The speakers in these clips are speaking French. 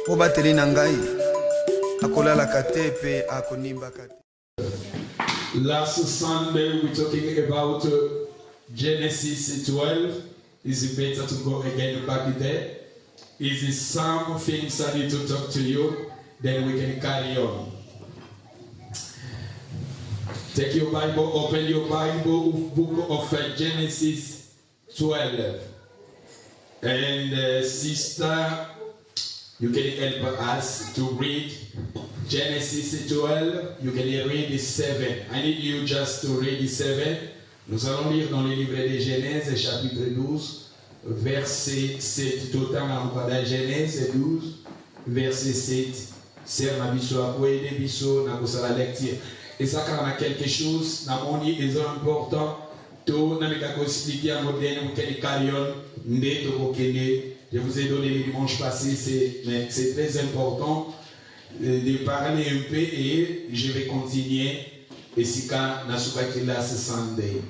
po bateli na ngai akolalaka te pe akonimbaka te. Last Sunday we're talking about Genesis 12. Is it better to go again back there? Is it some things I need to talk to you? Then we can carry on. Take your Bible, open your Bible, book of Genesis 12. And sister, you can help us to read Genesis 12. You can read 7. I need you just to read 7. Nous allons lire dans le livre de Genèse, chapitre 12, verset 7. Tout le temps, on va dans Genèse 12, verset 7. C'est ma biso à quoi aider biso, n'a pas la lecture. Et ça, quand on a quelque chose, n'a pas dit des important. Tout n'a pas expliqué à moderne ou quel carillon, je vous ai donné le dimanche passé, c'est très important de parler un peu et je vais continuer. Et si quand Sunday.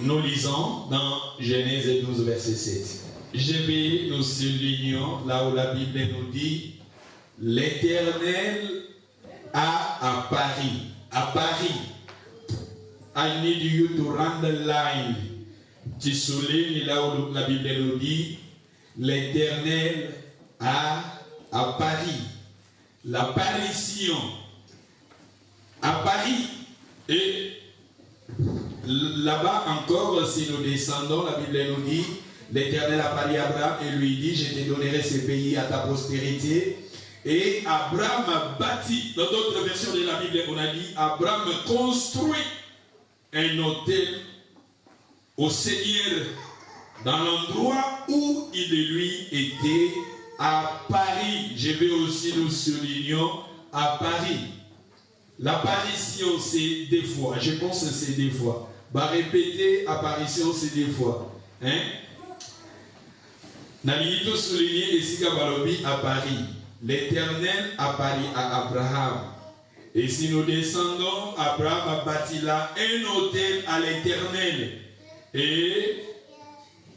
Nous lisons dans Genèse 12, verset 7. Je vais nous souligner là où la Bible nous dit l'Éternel a apparu. I need you to underline. Tu soulignes là où la Bible nous dit l'Éternel a apparu. L'apparition à Paris. Et là-bas encore, si nous descendons, la Bible nous dit, l'Éternel apparut à Abraham et lui dit, je te donnerai ce pays à ta postérité. Et Abraham a bâti, dans d'autres versions de la Bible, on a dit, Abraham construit un autel au Seigneur dans l'endroit où il lui était à Paris. Je vais aussi nous souligner à Paris. L'apparition, c'est des fois. Je pense que c'est des fois. Bah, répéter, apparition, c'est des fois. Hein? Nalito souligné ici à Paris. L'Éternel apparut à Abraham. Et si nous descendons, Abraham a bâti là un autel à l'Éternel. Et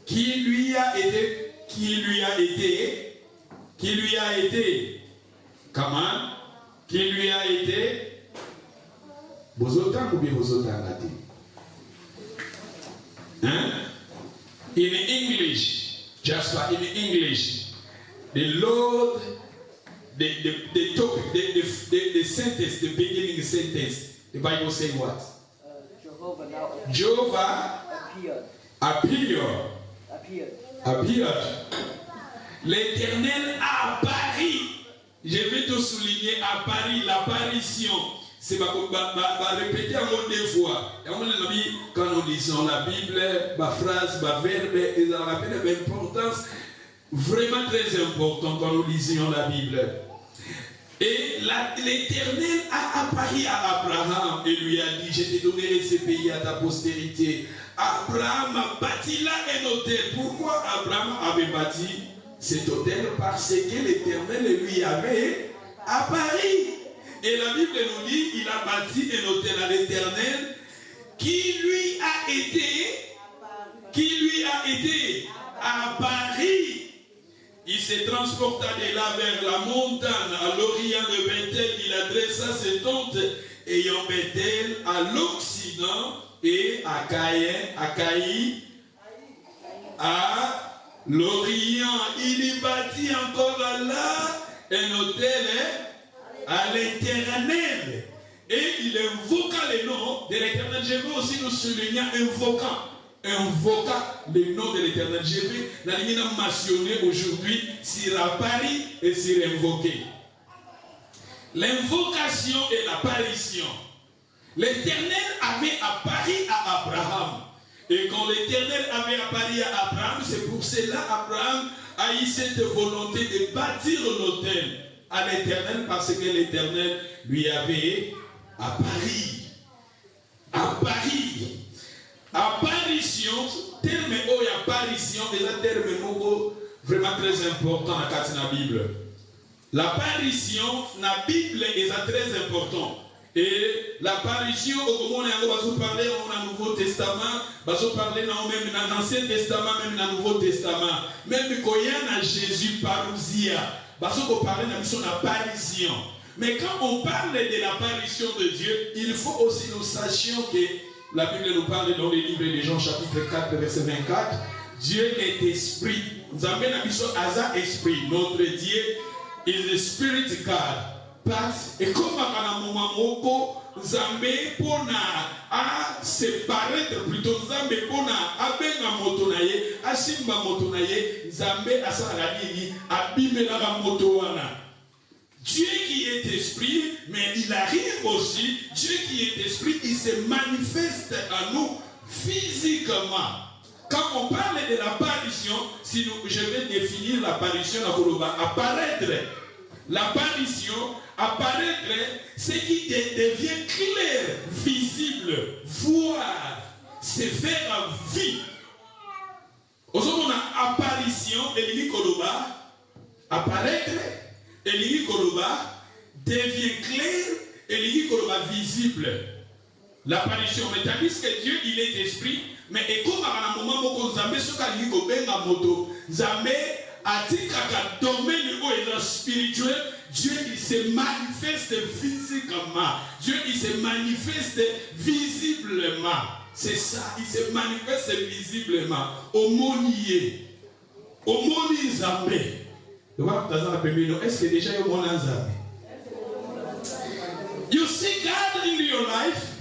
qui lui a été comment? Qui lui a été? Bozotan ou bien bozotan gâté? Hein? In English, just in English, the Lord, the topic, the sentence, the beginning sentence, the Bible says what? Jehovah appeared. L'Éternel a apparu. Je vais te souligner apparu, l'apparition. C'est répéter un mot deux fois. Quand nous lisons la Bible, ma phrase, ma verbe, ils en rappellent l'importance, vraiment très important quand nous lisons la Bible. Et l'Éternel a apparu à Abraham et lui a dit, je te donnerai ce pays à ta postérité. Abraham a bâti là un autel. Pourquoi Abraham avait bâti cet autel? Parce que l'Éternel lui avait apparu. Et la Bible nous dit, il a bâti un autel à l'Éternel qui lui a été apparu. Il se transporta de là vers la montagne à l'orient de Bethel. Il adressa ses tentes ayant Bethel à l'occident et à Caï à l'orient. Il y bâtit encore là un autel à l'Éternel. Et il invoqua le nom de l'Éternel. Je veux aussi nous souligner invoqua le nom de l'Éternel. Je vais la ligne mentionner aujourd'hui sur appari et sur invoqué. L'invocation et l'apparition. L'Éternel avait apparu à Abraham. Et quand l'Éternel avait apparu à Abraham, c'est pour cela qu'Abraham a eu cette volonté de bâtir l'autel à l'Éternel, parce que l'Éternel lui avait apparu. Apparition, terme ou apparition, c'est un terme vraiment très important dans la Bible. L'apparition, dans la Bible, est très important. Et l'apparition, au moment où on parler dans le Nouveau Testament, on parler même dans l'Ancien Testament, même dans le Nouveau Testament, même quand il y a Jésus parousia, on parler de son apparition. Mais quand on parle de l'apparition de Dieu, il faut aussi nous sachions que la Bible nous parle dans les livres de Jean chapitre 4, verset 24, Dieu est esprit. Nous avons un esprit. Notre Dieu is the spirit God. Et comme à un moment Zambé pona a séparer plutôt Zambé pona a benga motonaye a simba motonaye Zambé a saladini a bimela motoana. Dieu qui est esprit, mais il arrive aussi, Dieu qui est esprit, il se manifeste à nous physiquement. Quand on parle de l'apparition, si je vais définir l'apparition à Koloba, apparaître. L'apparition, apparaître, c'est qui devient clair, visible, voir, se faire vie. Aujourd'hui, on a apparition, Elie Koloba, apparaître, Elie Koloba, devient clair, Elie Koloba, visible. L'apparition, mais tandis que Dieu, il est esprit, mais et comme à un moment où Zambé se qualifie comme un moto, Zambé a dit qu'à domaine où il est spirituel, Dieu il se manifeste physiquement. Dieu il se manifeste visiblement. C'est ça, il se manifeste visiblement. Au monier. Au monier Zambé. Est-ce que déjà il y a mon Zambé? You see God in your life?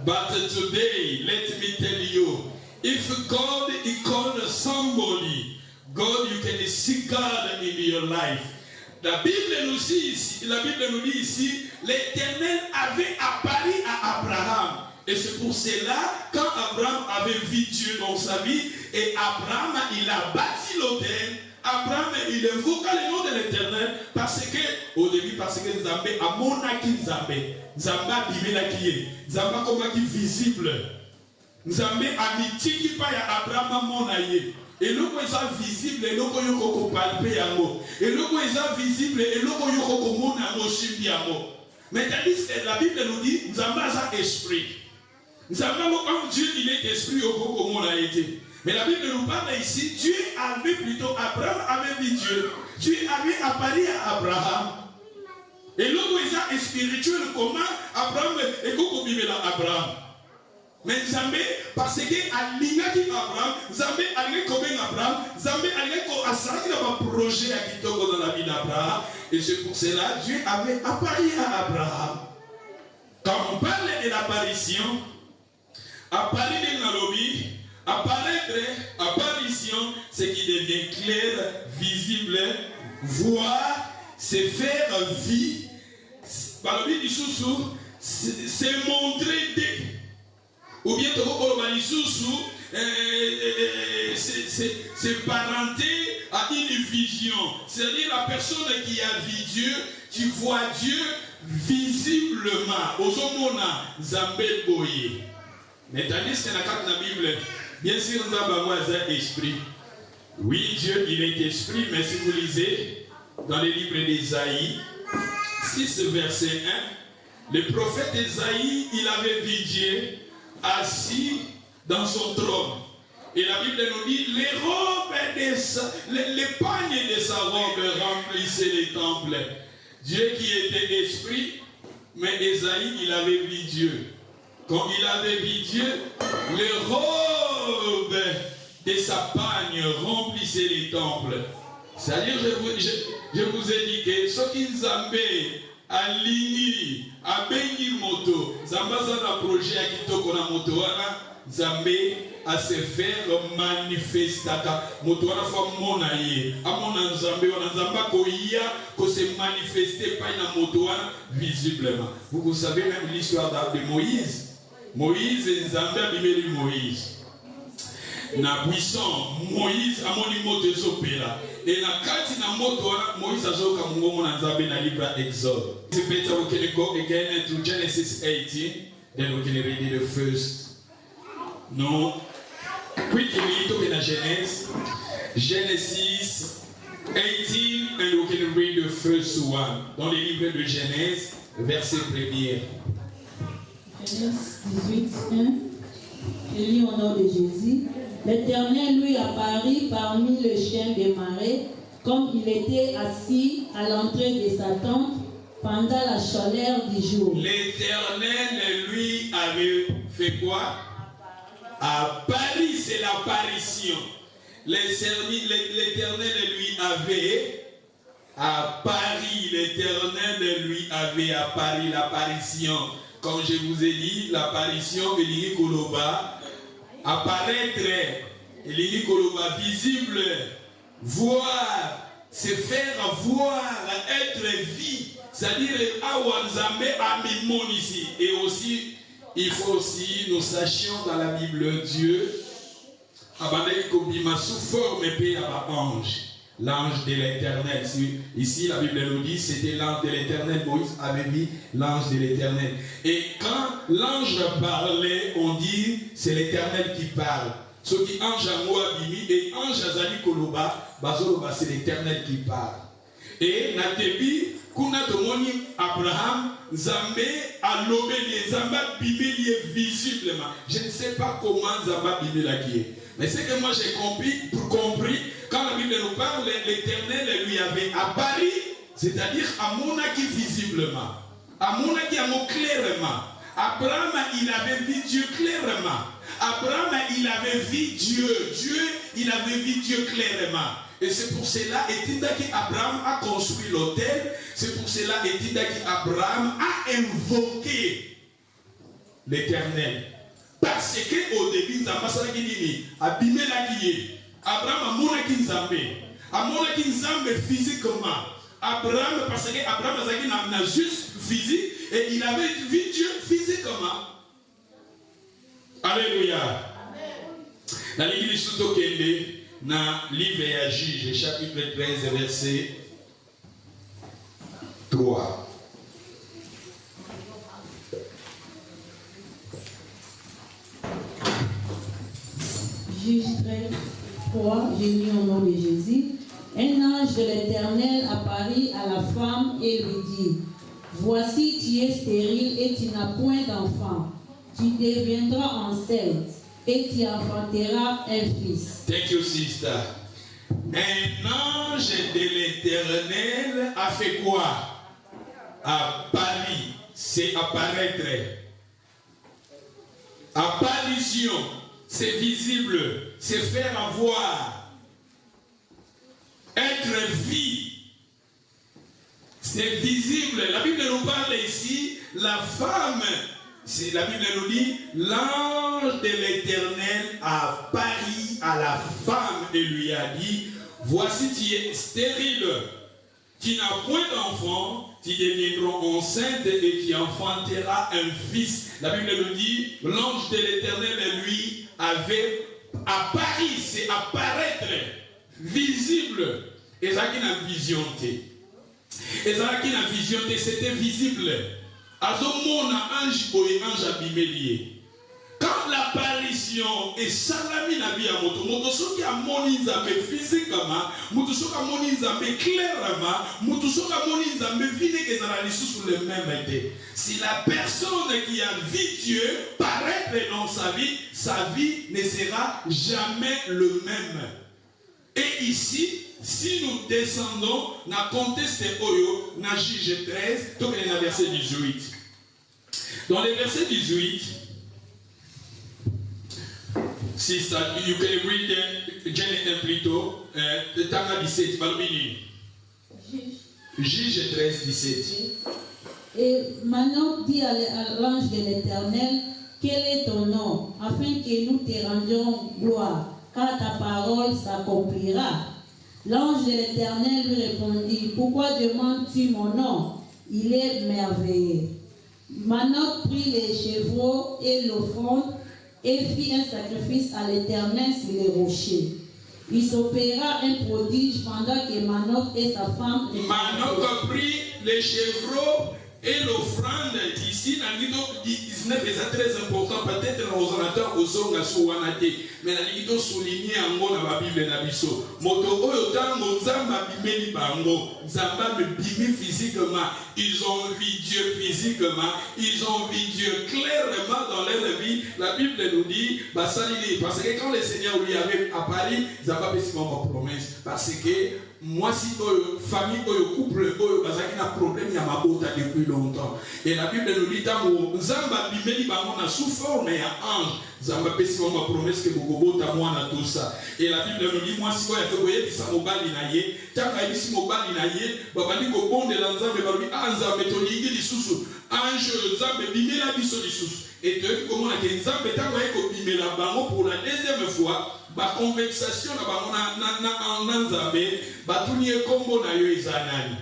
But today, let me tell you, if God is called somebody, God, you can see God in your life. La Bible nous dit ici, l'Éternel avait apparu à Abraham. Et c'est pour cela, quand Abraham avait vu Dieu dans sa vie, et Abraham, il a bâti l'autel, Abraham, il invoqua le nom de l'Éternel, parce que, au début, parce que Zambé a monaki Zambé. Zambé a bimé Zambé comme qui visible. Zambé a mitiki pa ya Abraham monaye. Et le quoi est visible, et le quoi yoko palpe yango. Et le quoi est visible, et le quoi yoko mona yango shimbi yango. Mais tandis que la Bible nous dit, Zambé a esprit. Zambé quand Dieu il est esprit au koko mona été. Mais la Bible nous parle ici, Dieu avait plutôt, Abraham avait vu Dieu. Dieu avait apparu à Abraham. Et l'homme est spirituel, comment Abraham est comme Abraham. Mais Zambé, parce que à l'ingati Abraham, Zambé allait comme Abraham, Zambé allait comme Asaki dans un projet à Kitoko dans la vie d'Abraham. Et c'est pour cela Dieu avait apparu à Abraham. Quand on parle de l'apparition, apparaître dans le lobby, apparition, c'est qui devient clair, visible, voir, se faire vie. Par le du sous, c'est montrer des. Ou bien c'est parenté à une vision. C'est-à-dire la personne qui a vu Dieu, tu vois Dieu visiblement. Ozomona Zambé Boye. Mais tandis que dans la Bible, bien sûr, nous avons un esprit. Oui, Dieu, il est esprit, mais si vous lisez dans les livres d'Ésaïe, 6 verset 1, le prophète Ésaïe, il avait vu Dieu assis dans son trône. Et la Bible nous dit, les pagnes de sa robe remplissaient les temples. Dieu qui était esprit, mais Ésaïe, il avait vu Dieu. Quand il avait vu Dieu, les robes de sa pagne remplissaient les temples. C'est-à-dire, je vous ai dit que ce qu'ils avaient à l'ini, à Bengi Moto, Zamba Zana projet à Kitoko na Motoana, Zambé à se faire manifester. Motoana fois monaye, à mon Zambé, on a Zamba Koya, que se manifester pas na Motoana visiblement. Vous savez même l'histoire de Moïse. Moïse et Zambé a bimé Moïse. Na buisson Moïse a mon moto zopela et na kati na moto Moïse azoka mungomo na Nzambe na livre Exode. It's better we can go again to Genesis 18, then we can read the first. No, quickly to in Genesis 18 and we can read the first one. Dans les livres de Genèse, verset 1er. Genèse 18, 1. Je lis au nom de Jésus. L'Éternel lui apparut parmi les chiens des marais, comme il était assis à l'entrée de sa tente pendant la chaleur du jour. L'Éternel lui avait fait quoi? Apparu, c'est l'apparition. L'Éternel lui avait apparu. L'Éternel lui avait apparu, l'apparition. Comme je vous ai dit, l'apparition de l'Ili Koloba, apparaître, l'Ili Koloba visible, voir, se faire voir, être vie, c'est-à-dire Awanzambe Amimon ici. Et aussi, il faut aussi, nous sachions dans la Bible, Dieu, Abandé Kobima sous forme épée à ange. L'ange de l'Éternel. Ici, la Bible nous dit, c'était l'ange de l'Éternel. Moïse avait dit l'ange de l'Éternel. Et quand l'ange parlait, on dit, c'est l'Éternel qui parle. Ce qui ange à moi, Bimi, et ange à Zali Koloba, Bazoloba, c'est l'Éternel qui parle. Et Natebi, Kuna Tomoni, Abraham, Zambé, Alobé, Zamba, Bimi, visiblement. Je ne sais pas comment Zamba, Bimi, la qui est. Mais c'est que moi j'ai compris, quand la Bible nous parle, l'Éternel lui avait apparu, c'est-à-dire à Monaki visiblement, à Monaki clairement. Abraham, il avait vu Dieu clairement. Abraham, il avait vu Dieu. Dieu, il avait vu Dieu clairement. Et c'est pour cela, Abraham a construit l'autel. C'est pour cela, Abraham a invoqué l'Éternel. Parce qu'au début, Abraham a monaki Nzambe physiquement. Abraham, parce qu'Abraham a juste physique et il avait vu Dieu physiquement. Alléluia. Dans l'église Soutokende, dans le livre de Juges, chapitre 13, verset 3. Juge 13, 3, j'ai lu au nom de Jésus. Un ange de l'Éternel apparut à la femme et lui dit, voici, tu es stérile et tu n'as point d'enfant. Tu deviendras enceinte et tu enfanteras un fils. Thank you, sister. Un ange de l'Éternel a fait quoi? Apparu, c'est apparaître. Apparition, c'est visible, c'est faire avoir. Être vie, c'est visible. La Bible nous parle ici, la femme, la Bible nous dit, l'ange de l'Éternel a apparu à la femme et lui a dit, voici tu es stérile, tu n'as point d'enfant, tu deviendras enceinte et tu enfanteras un fils. La Bible nous dit, l'ange de l'Éternel lui avait apparu, c'est apparaître, visible. Et ça qui n'a vision. Et ça qui n'a vision, c'était visible. Azomona ange boye ange abimelié. Quand l'apparition est salami na vie à moto soki amoni nzambe physiquement, moto soki amoni nzambe clairement, moto soki amoni nzambe vine que ça la sous le même été. Si la personne qui a vu Dieu paraître dans sa vie ne sera jamais le même. Et ici, si nous descendons dans le contexte Oyo, dans Juge 13, donc dans le verset 18. Dans le verset 18, sister, you can read Genesis plutôt, Tanga 17, Balbini. Juge 13, 17. Et Manoch dit à l'ange de l'Éternel, quel est ton nom, afin que nous te rendions gloire, car ta parole s'accomplira. L'ange de l'Éternel lui répondit, pourquoi demandes-tu mon nom? Il est merveilleux. Manoch prit les chevreaux et l'offrande et fit un sacrifice à l'Éternel sur les rochers. Il s'opéra un prodige pendant que Manoch et sa femme... Manoch prit les chevreaux Et l'offrande ici, dans le 19, c'est très important. Peut-être dans les amateurs, aux ongas souanate. Mais dans le 19, souligné en gros dans la Bible et dans la Bible. Moto Oyotango, Zamba Bimeli Bango, Zamba me bimi physiquement. Ils ont vu Dieu physiquement. Ils ont vu Dieu clairement dans leur vie. La Bible nous dit, parce que quand le Seigneur lui avait apparu, Zamba Bessima ma promesse. Parce que moi, si famille, couple, il y a un problème, il y a ma bota depuis longtemps. Et la Bible nous dit, Zamba Bimeli Bango na sous forme et ange. Zamba Bessima ma promesse que beaucoup à moi na tout ça. Et la Bible nous dit, moi, si vous avez ça mobile naïe, tant qu'il y a mobile naïe, babani ko bon de l'ensemble, babani anza metoligi di susu, ange Zamba Bimela biso di susu. Et tu comment la Zamba tant qu'il y a Bimela Bango pour la deuxième fois. Ba conversation na bango na Nzambe batuni ekombo na yo ezanani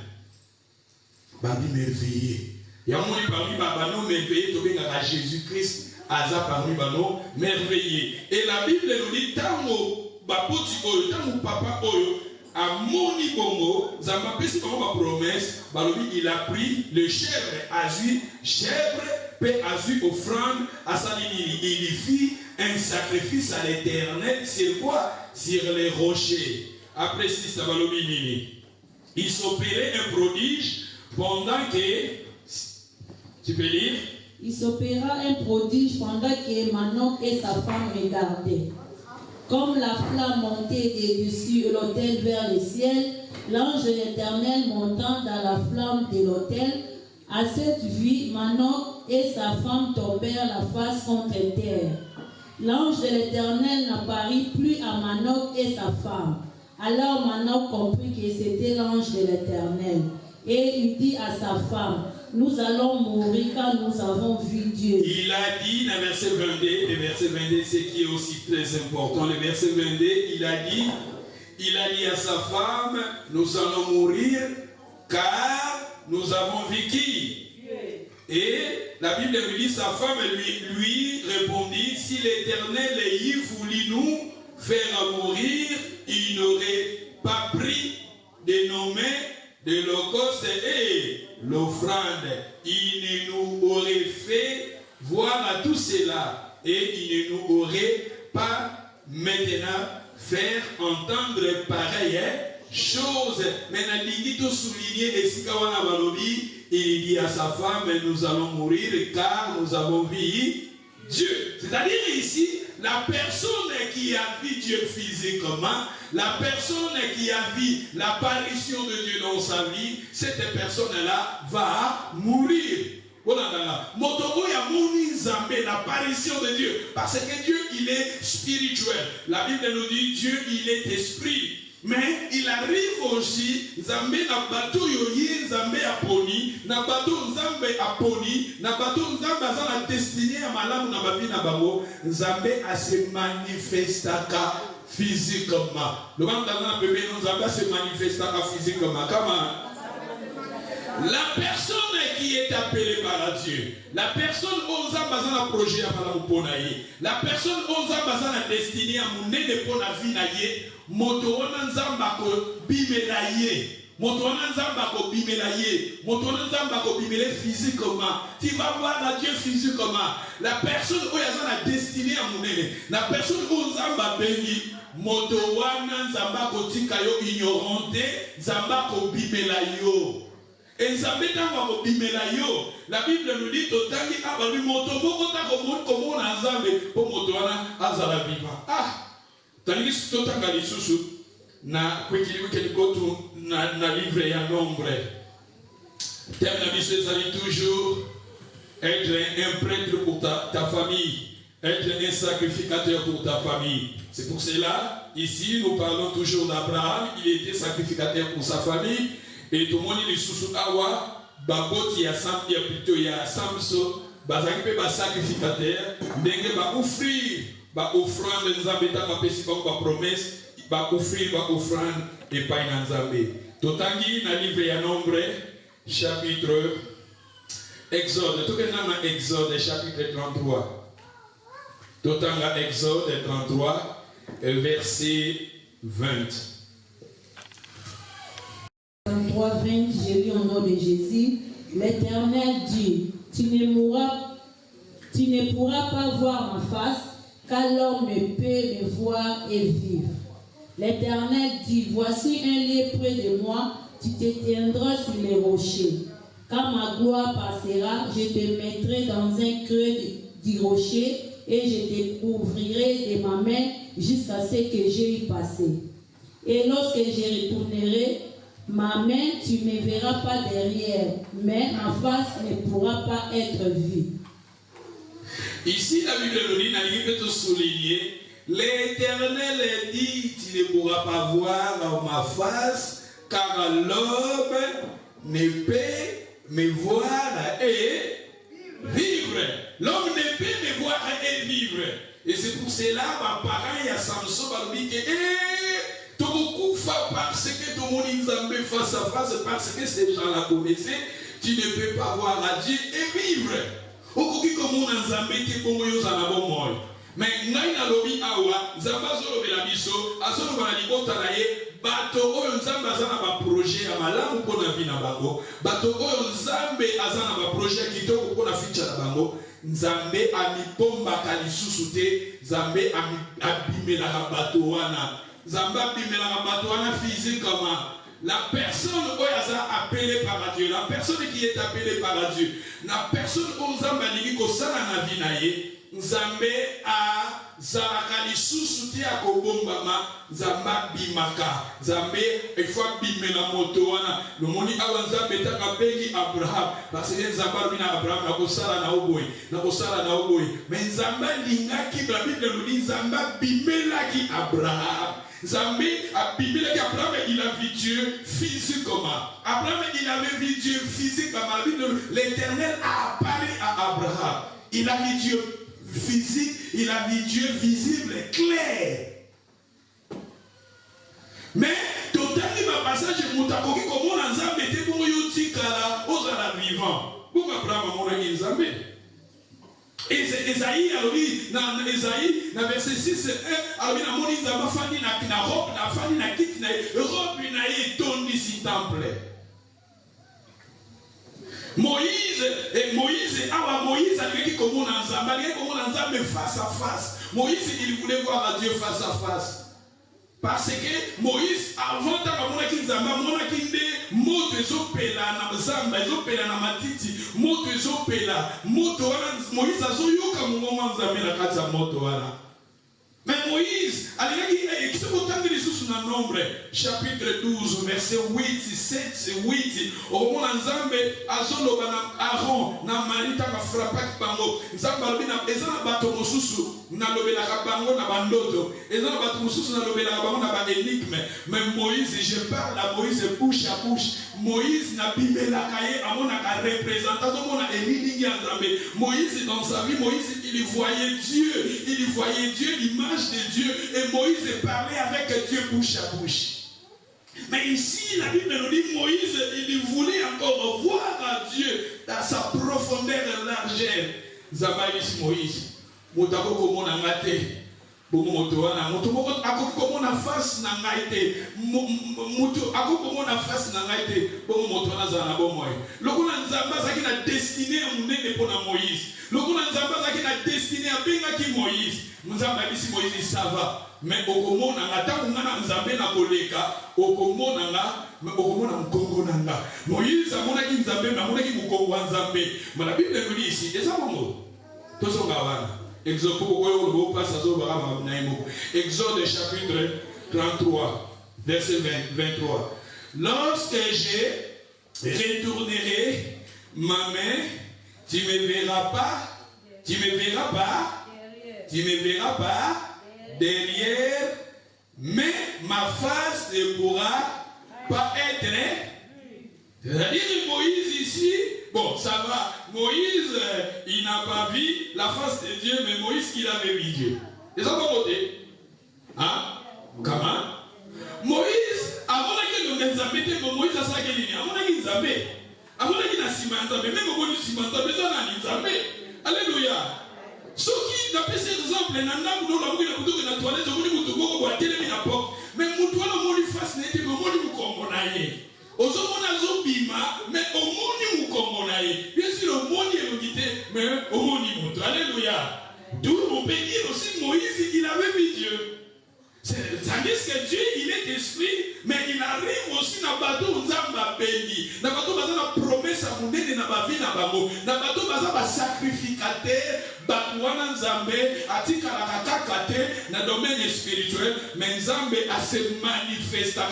babi merveilleux ya moni parmi bano merveilleux to benga Jésus-Christ aza parmi bano merveilleux. Et la Bible nous dit tango bapoti oyo tango papa oyo amoni bongo Nzambe pesi bango ba promesse balobi il a pris le chèvre azui chèvre pe azui offrande asalini il fit un sacrifice à l'Éternel, sur quoi? Sur les rochers. Après si ça va l'obéir. Il s'opérait un prodige pendant que... Tu peux lire? Il s'opéra un prodige pendant que Manoch et sa femme regardaient. Comme la flamme montait dessus l'autel vers le ciel, l'ange de l'Éternel montant dans la flamme de l'autel, à cette vue, Manoch et sa femme tombèrent la face contre terre. L'ange de l'Éternel n'apparut plus à Manoch et sa femme. Alors Manoch comprit que c'était l'ange de l'Éternel. Et il dit à sa femme, nous allons mourir car nous avons vu Dieu. Il a dit, dans le verset 22, le verset 22, ce qui est aussi très important, le verset 22, il a dit à sa femme, nous allons mourir car nous avons vu qui? Et la Bible lui dit, sa femme lui répondit, si l'Éternel y voulu nous faire mourir, il n'aurait pas pris de nos mains de l'holocauste et l'offrande. Il ne nous aurait fait voir à tout cela et il ne nous aurait pas maintenant faire entendre pareille chose. Maintenant, il faut souligner et si il dit à sa femme, nous allons mourir car nous avons vu Dieu. C'est-à-dire ici, la personne qui a vu Dieu physiquement, la personne qui a vu l'apparition de Dieu dans sa vie, cette personne-là va mourir. L'apparition de Dieu. Parce que Dieu, il est spirituel. La Bible nous dit, Dieu, il est esprit. Mais il arrive aussi, Nzambe na bato yoye, Nzambe aponi, na bato Nzambe aponi, na bato Nzambe azana destiné à malamu na bavi na bango, Nzambe a se manifestaka physiquement. Le monde dans le bébé, Nzambe se manifestaka physiquement. Comment? La personne qui est appelée par Dieu, la personne osa bazana projet à malamuponaye, la personne osa bazana destinée à mon nez de pona vie naye, moto wana nzamba ko bimelaye, moto wana nzamba ko bimelaye, moto wana nzamba ko bimelaye physiquement. Tu vas voir la Dieu physiquement. La personne osa destinée à mon nez, la personne osa nzamba bengi, moto wana nzamba ko tikayo ignorante, nzamba ko bimelayo. Et la Bible nous dit totali ababi moto boko ta komo na nzambe po moto wana azala vivant. Ah, tandis que totanga lisusu na kwekili keli gotu na livre ya nombre. Thème na biso ezali toujours être un prêtre pour ta famille, être un sacrificateur pour ta famille. C'est pour cela ici nous parlons toujours d'Abraham, il était sacrificateur pour sa famille. Et tout le monde dit sous awa baboti ya sam ya plutôt ya samso bazaki pe ba sacrificateur ndenge ba offrir ba offrande nzambe ta ba pesi ba promesse ba offrir ba offrande et pas na nzambe. Totangi na livre ya nombre chapitre Exode, tout na Exode chapitre 33. Totanga Exode 33 verset 20. 20, j'ai lu au nom de Jésus, L'Éternel dit, tu ne pourras pas voir ma face, car l'homme ne peut me voir et vivre. L'Éternel dit, voici un lieu près de moi, tu te tiendras sur les rochers. Quand ma gloire passera, je te mettrai dans un creux du rocher et je te couvrirai de ma main jusqu'à ce que j'aie passé. Et lorsque je retournerai ma main, tu ne me verras pas derrière, mais ma face ne pourra pas être vue. Ici, la Bible nous dit, peut te souligner, l'Éternel dit, tu ne pourras pas voir ma face, car l'homme ne peut me voir et vivre. L'homme ne peut me voir et vivre. Et c'est pour cela, ma parent et à Samson, va dire que, tout beaucoup parce que tout le monde est face à face, parce que ces gens-là connaissaient, tu ne peux pas voir à Dieu et vivre. Okoki komo na nzambe te bongo yo za na bomoi. Mais ngai na lobi awa nzamba zo lobela biso azo na libota na ye bato oyo nzambe azana ba projet ya malamu pona vi na bango bato oyo nzambe azana ba projet kitoko pona ficha na bango nzambe amipomba kalisusu te nzambe abimela ka bato wana nzambe abimela ka bato wana physiquement. La personne qui est appelée par Dieu, la personne qui est appelée par Dieu, la personne qui est appelée par Dieu, Nzambe a zalaka lisusu te akobombama Nzamba bimaka Nzambe efwa bimela moto wana lomoni awa Nzambe taka bengi Abraham parce que Nzamba bina Abraham na kosala na oboy mais Nzamba lingaki la Bible nous dit Nzamba bimelaki Abraham Nzambe abimelaki Abraham il a vu Dieu physiquement Abraham il avait vu Dieu physiquement l'Éternel a apparu à Abraham il a vu Dieu physique, il a vu Dieu visible, clair. Mais, totalement, ma passage, Moutakoki, comme on a Nzambe, était pour Yotikala, aux ala vivant. Pour Abraham, on a dit Nzambe. Esaïe, alors, dans Esaïe, dans verset 6, alors, il a mon Nzamba, Fanny, na robe, na Fanny, na kit, na robe, na y ton ici, temple. Moïse, Moïse a dit comment on a Nzambe face à face. Moïse, il voulait voir Dieu face à face. Parce que Moïse, avant d'avoir Nzamba, moto ezopela na Nzamba, ezopela na matiti, moto ezopela, moto wana Moïse azoyoka mongongo Nzambe na kati ya moto wana. Mais Moïse, qui se contente de sous un nombre, chapitre 12, verset 8, 7, 8, au moment où Nzambe azolo bana Aaron na Marita ka frapaki bango, Nzambe alobina ezana bato mosusu na lobela ka bango na bandoto, ezana bato mosusu na lobela ka bango na ba énigme. Mais Moïse, je parle à Moïse bouche à bouche. Moïse na bimela kaye amona ka représentation mona énigme ya Nzambe. Moïse dans sa vie, Moïse il voyait Dieu, l'image de Dieu, et Moïse parlait avec Dieu bouche à bouche. Mais ici, la Bible nous dit Moïse, il voulait encore voir Dieu dans sa profondeur et largeur. Zabaïs Moïse, Motako comme on a maté. Moto ako na face na ngaite moto ako na face na ngaite bon moto na za na bomoy lokona Nzamba zaki na destiné ya munene pona Moïse lokona Nzamba zaki na destiné ya benga ki Moïse Nzamba bisi Moïse ça va mais okomona ngata ngana Nzambe na koleka okomona nga mais okomona mkongo nanga Moïse amona ki Nzambe na amona ki mkongo wa Nzambe mais la Bible nous dit ici eza bongo tozo gawana Exode chapitre 33, verset 23. Lorsque je retournerai ma main, tu me verras pas derrière, mais ma face ne pourra pas être. C'est-à-dire Moïse ici, bon, ça va. Moïse, il n'a pas vu la face de Dieu, mais Moïse, il avait vu Dieu. Et ça va voter. Hein? Comment? Moïse, avant que nous Nzambe, Moïse a ça qu'il y a. Avant que Nzambe, avant que Nzambe, même au bout du Nzambe, ça n'a Nzambe. Alléluia. Ce qui n'a pas cet exemple, n'a nous la bouille de la toilette, je vous dis, vous avez télé à porte, mais vous doit le mot du face n'était pas mot du commonaye. Ozomona zobima, mais omoni mukomona Bien sûr, le monde est l'unité, mais au monde il montre. Alléluia. D'où on peut dire aussi Moïse, il avait vu Dieu. C'est-à-dire que Dieu, il est esprit, mais il arrive aussi dans le bateau Nzamba Béni. Dans le bateau, il y a une promesse à mon aide dans ma vie. Dans le bateau, il y a un sacrificateur, Batouana Nzambe, Atika Lakakakate, dans le domaine spirituel, mais Nzambe a se manifesté, à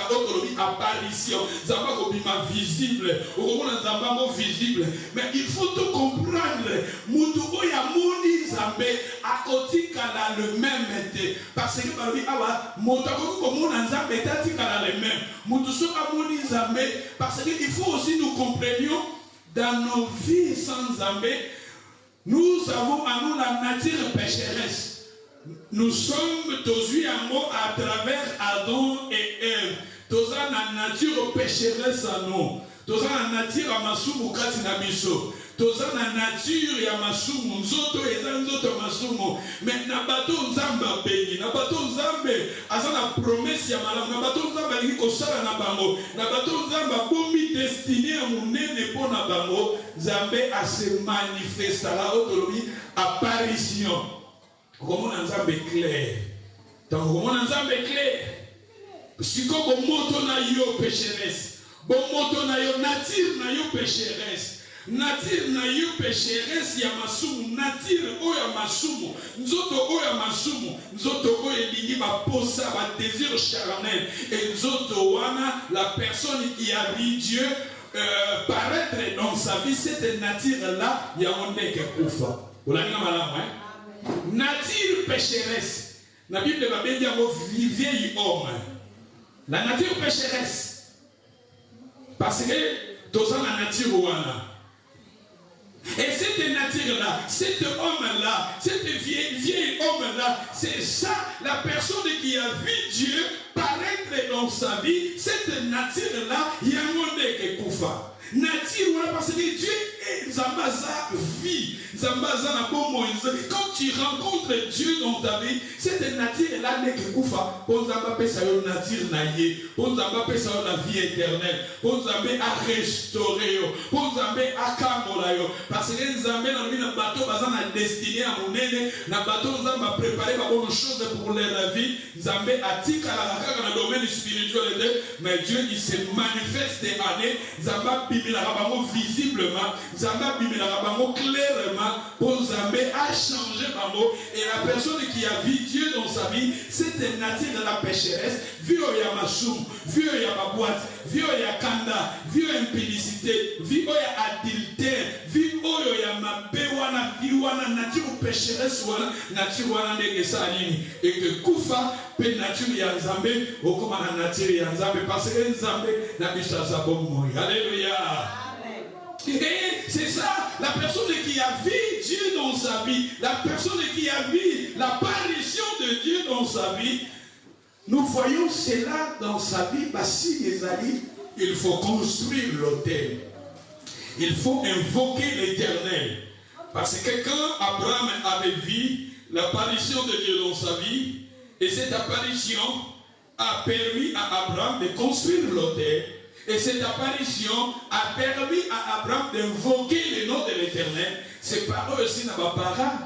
apparition. Nzamba Kobima visible, au moment Nzamba visible. Mais il faut tout comprendre. Moutou Yamoni Nzambe, à Otika le même été. Parce que par exemple, parce qu'il faut aussi nous comprenions dans nos vies sans Zambé, nous avons à nous la nature pécheresse. Nous sommes tous en mot à travers Adam et Ève. Tous la nature pécheresse à nous. Tous la nature à masumu kati na biso. Toza na nature ya masumu nzoto eza nzoto masumu mais na bato nzamba bengi na bato nzambe aza na promesse ya malamu na bato nzamba alingi kosala na bango na bato nzamba bomi destiné ya monene mpo na bango nzambe ase manifestala otolobi apparition komona nzambe clair donc komona nzambe clair siko bomoto na yo pécheresse bomoto na yo nature na yo pécheresse nature na yo pécheresse ya masumu nature oyo masumu nzoto oyo masumu nzoto oyo elingi baposa ba désir charnel et nzoto wana la personne qui a vu Dieu paraître dans sa vie cette nature là ya ondeke kufa olanga malamu nature pécheresse na Bible babengi yango vieil homme la nature pécheresse parce que toza na nature wana. Et cette nature-là, cet homme-là, cette vieille homme-là, c'est ça, la personne qui a vu Dieu paraître dans sa vie, cette nature-là, il y a un monde qui est koufa. Nature, parce que Dieu est Zambaza vie, Zambaza na bon Moïse. Quand tu rencontres Dieu dans ta vie, cette nature-là n'est que koufa. Pour Zamba pesa yo nature naïe, pour Zamba pesa yo la vie éternelle, pour Zamba a restaurer yo, pour Zamba a kamola yo. Parce que Zamba dans le bateau, baza na destiné à mon aîné, na bateau Zamba préparé par bonne chose pour leur vie. Zamba a tika la kaka dans le domaine spirituel, mais Dieu il se manifeste en eux. Zamba visiblement, Zamba clairement, pour Zambé a changé Bambo et la personne qui a vu Dieu dans sa vie, cette nature de la pécheresse, vu ya masum, vu ya boîte, vu ya kanda, vu impudicité, vu ya adultère, vu ya mabewana, vu wana nature pécheresse wana, nature wana ndenge salini et que kufa pe nature ya Zambé, au comme la nature ya Zambé parce que Zambé n'a pas sa bonne mort. Alléluia. Et c'est ça, la personne qui a vu Dieu dans sa vie, la personne qui a vu l'apparition de Dieu dans sa vie, nous voyons cela dans sa vie, parce il faut construire l'autel. Il faut invoquer l'Éternel. Parce que quand Abraham avait vu l'apparition de Dieu dans sa vie, et cette apparition a permis à Abraham de construire l'autel, et cette apparition a permis à Abraham d'invoquer le nom de l'Éternel. C'est par eux aussi dans ma parole.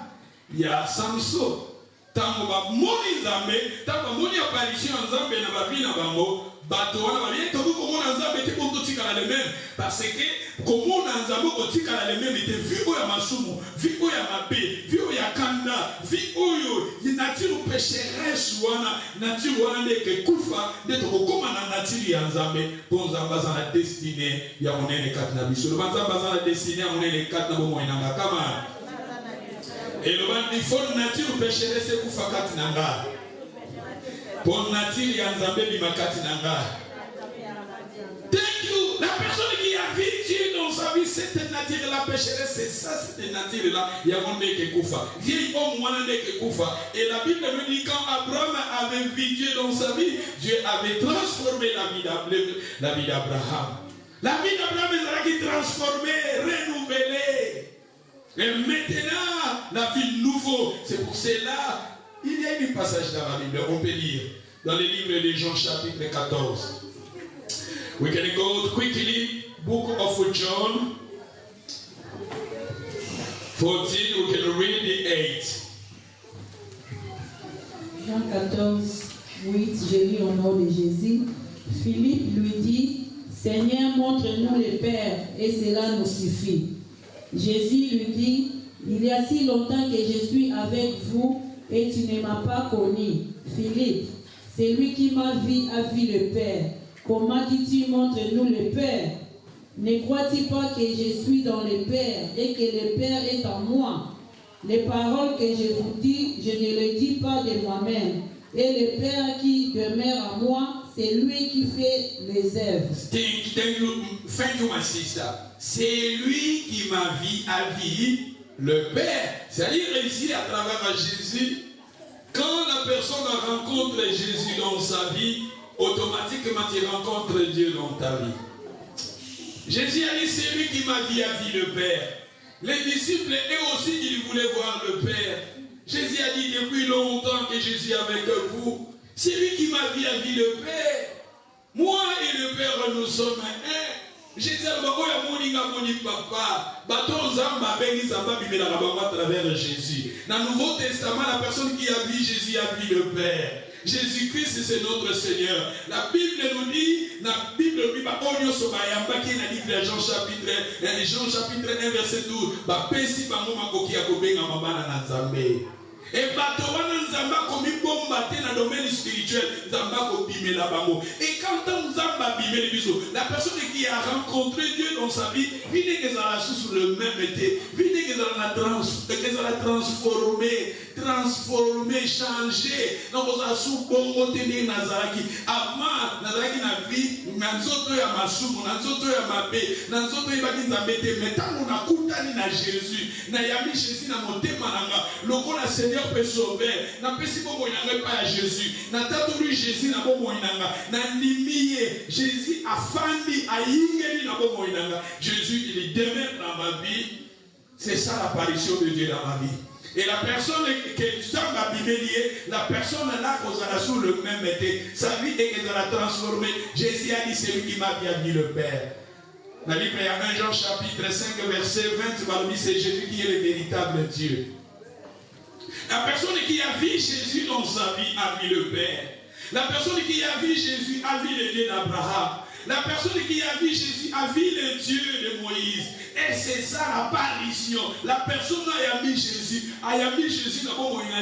Il y a Samson. Tant que moni Zambé, tant que moni apparition en Zambé dans ma vie dans Bango, bateau on va bien tout comment en Zambé tu peux tout le même parce que comment en Zambé tu le même était vu au Yamasumu, vu au Yamabe, vu au Yakanda, vu au nature pécheresse wana, nature wana que kufa d'être comme en nature ya Zambé pour Zamba za la destinée ya monene katna biso. Le Zamba za la destinée ya monene katna bo moinanga kama et le ban il faut nature pécheresse kufa katnanga. Pour nature ya Nzambe bimakati nanga. Thank you. La personne qui a vu Dieu dans sa vie, cette nature la pécheresse, c'est ça, cette nature là. Il y a mon que koufa. Vieil homme moi que koufa. Et la Bible me dit quand Abraham avait vu Dieu dans sa vie, Dieu avait transformé la vie d'Abraham. La vie d'Abraham est transformée, renouvelée. Et maintenant, la vie nouveau. C'est pour cela. Il y a un passage dans la Bible, on peut lire, dans le livre de Jean chapitre 14. We can go quickly, book of John, 14, we can read the 8. Jean 14, 8, je lis au nom de Jésus. Philippe lui dit, Seigneur, montre-nous le Père, et cela nous suffit. Jésus lui dit, il y a si longtemps que je suis avec vous, et tu ne m'as pas connu. Philippe, celui qui m'a vu a vu le Père. Comment dis-tu, montre-nous le Père? Ne crois-tu pas que je suis dans le Père, et que le Père est en moi? Les paroles que je vous dis, je ne les dis pas de moi-même. Et le Père qui demeure en moi, c'est lui qui fait les œuvres. Thank you, my sister. C'est lui qui m'a vu à vie le Père. C'est-à-dire ici, à travers Jésus, quand la personne rencontre Jésus dans sa vie, automatiquement tu rencontres Dieu dans ta vie. Jésus a dit, c'est lui qui m'a vu à vie le Père. Les disciples, eux aussi, ils voulaient voir le Père. Jésus a dit depuis longtemps que je suis avec vous. C'est lui qui m'a vu à vie le Père. Moi et le Père, nous sommes un. Jésus a dit, papa, à travers Jésus. Dans le Nouveau Testament, la personne qui a vu Jésus a vu le Père. Jésus-Christ, c'est notre Seigneur. La Bible nous dit, Jean chapitre 1, verset 12, et dans le domaine spirituel, et quand la personne qui a rencontré Dieu dans sa vie, sur le même été, transformer, changer. Avant, nazaraki na vie, na nzoto ya masumu, na nzoto ya mabe, na nzoto ebaki nzambete, metango na kutani na Jésus, na yami Jésus na motema nanga, lokola Seigneur peut sauver, na pesi bongo nanga pa ya Jésus, na tatulu Jésus na bongo nanga, na nimiye, Jésus afandi, ayingeli na bongo nanga, Jésus il demeure dans ma vie, c'est ça l'apparition de Dieu dans ma vie. Et la personne qui est dans la personne là qu'on a sous le même été, sa vie est qu'elle a transformé. Jésus a dit, c'est lui qui m'a bien dit le Père. Dans le livre de 1 Jean chapitre 5 verset 20, c'est Jésus qui est le véritable Dieu. La personne qui a vu Jésus dans sa vie a vu le Père. La personne qui a vu Jésus a vu le Dieu d'Abraham. La personne qui a vu Jésus a vu le Dieu de Moïse. Et c'est ça l'apparition. La personne a mis Jésus. A mis Jésus dans mon moyen.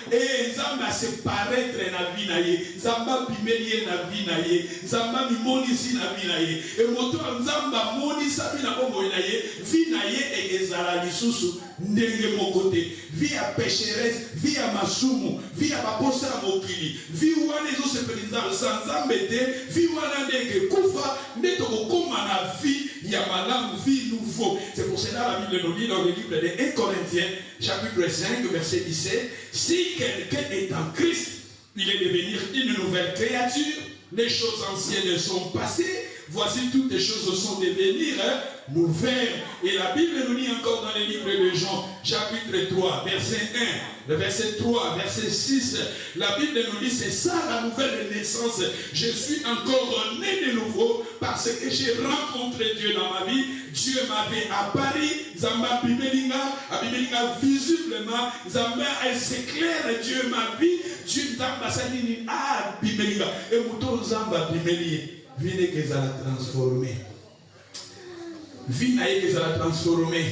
Et Zamba se paraître na vie naye. Zamba bimelier na vie naye. Zamba mimoni si na vie naye. Et moto Zamba moni sabi na mon moyen. Vie naye et ezala lisusu ndenge mon côté. Vie à pécheresse, vie à masumu, vie à baposa mokili. Vie wana ezo se président sans zambete, vie wana ndenge kufa neto kokoma na vie ya malamu, vie nouveau. C'est pour cela la Bible nous dit dans le livre de 1 Corinthiens, chapitre 5, verset 17, si quelqu'un est en Christ, il est devenu une nouvelle créature, les choses anciennes sont passées, voici toutes les choses sont devenues nouvelles. Et la Bible nous dit encore dans le livre de Jean, chapitre 3, verset 1, le verset 3, verset 6, la Bible nous dit c'est ça la nouvelle naissance. Je suis encore né de nouveau parce que j'ai rencontré Dieu dans ma vie. Dieu m'avait apparu, Zamba Bimelinga, Bimelinga visiblement, Zamba s'éclaire, Dieu m'a vu, Dieu Zamba Sanini, Bimelinga, et Mouton Zamba Bimelinga, venez que ça l'a transformé. Venez que ça l'a transformé.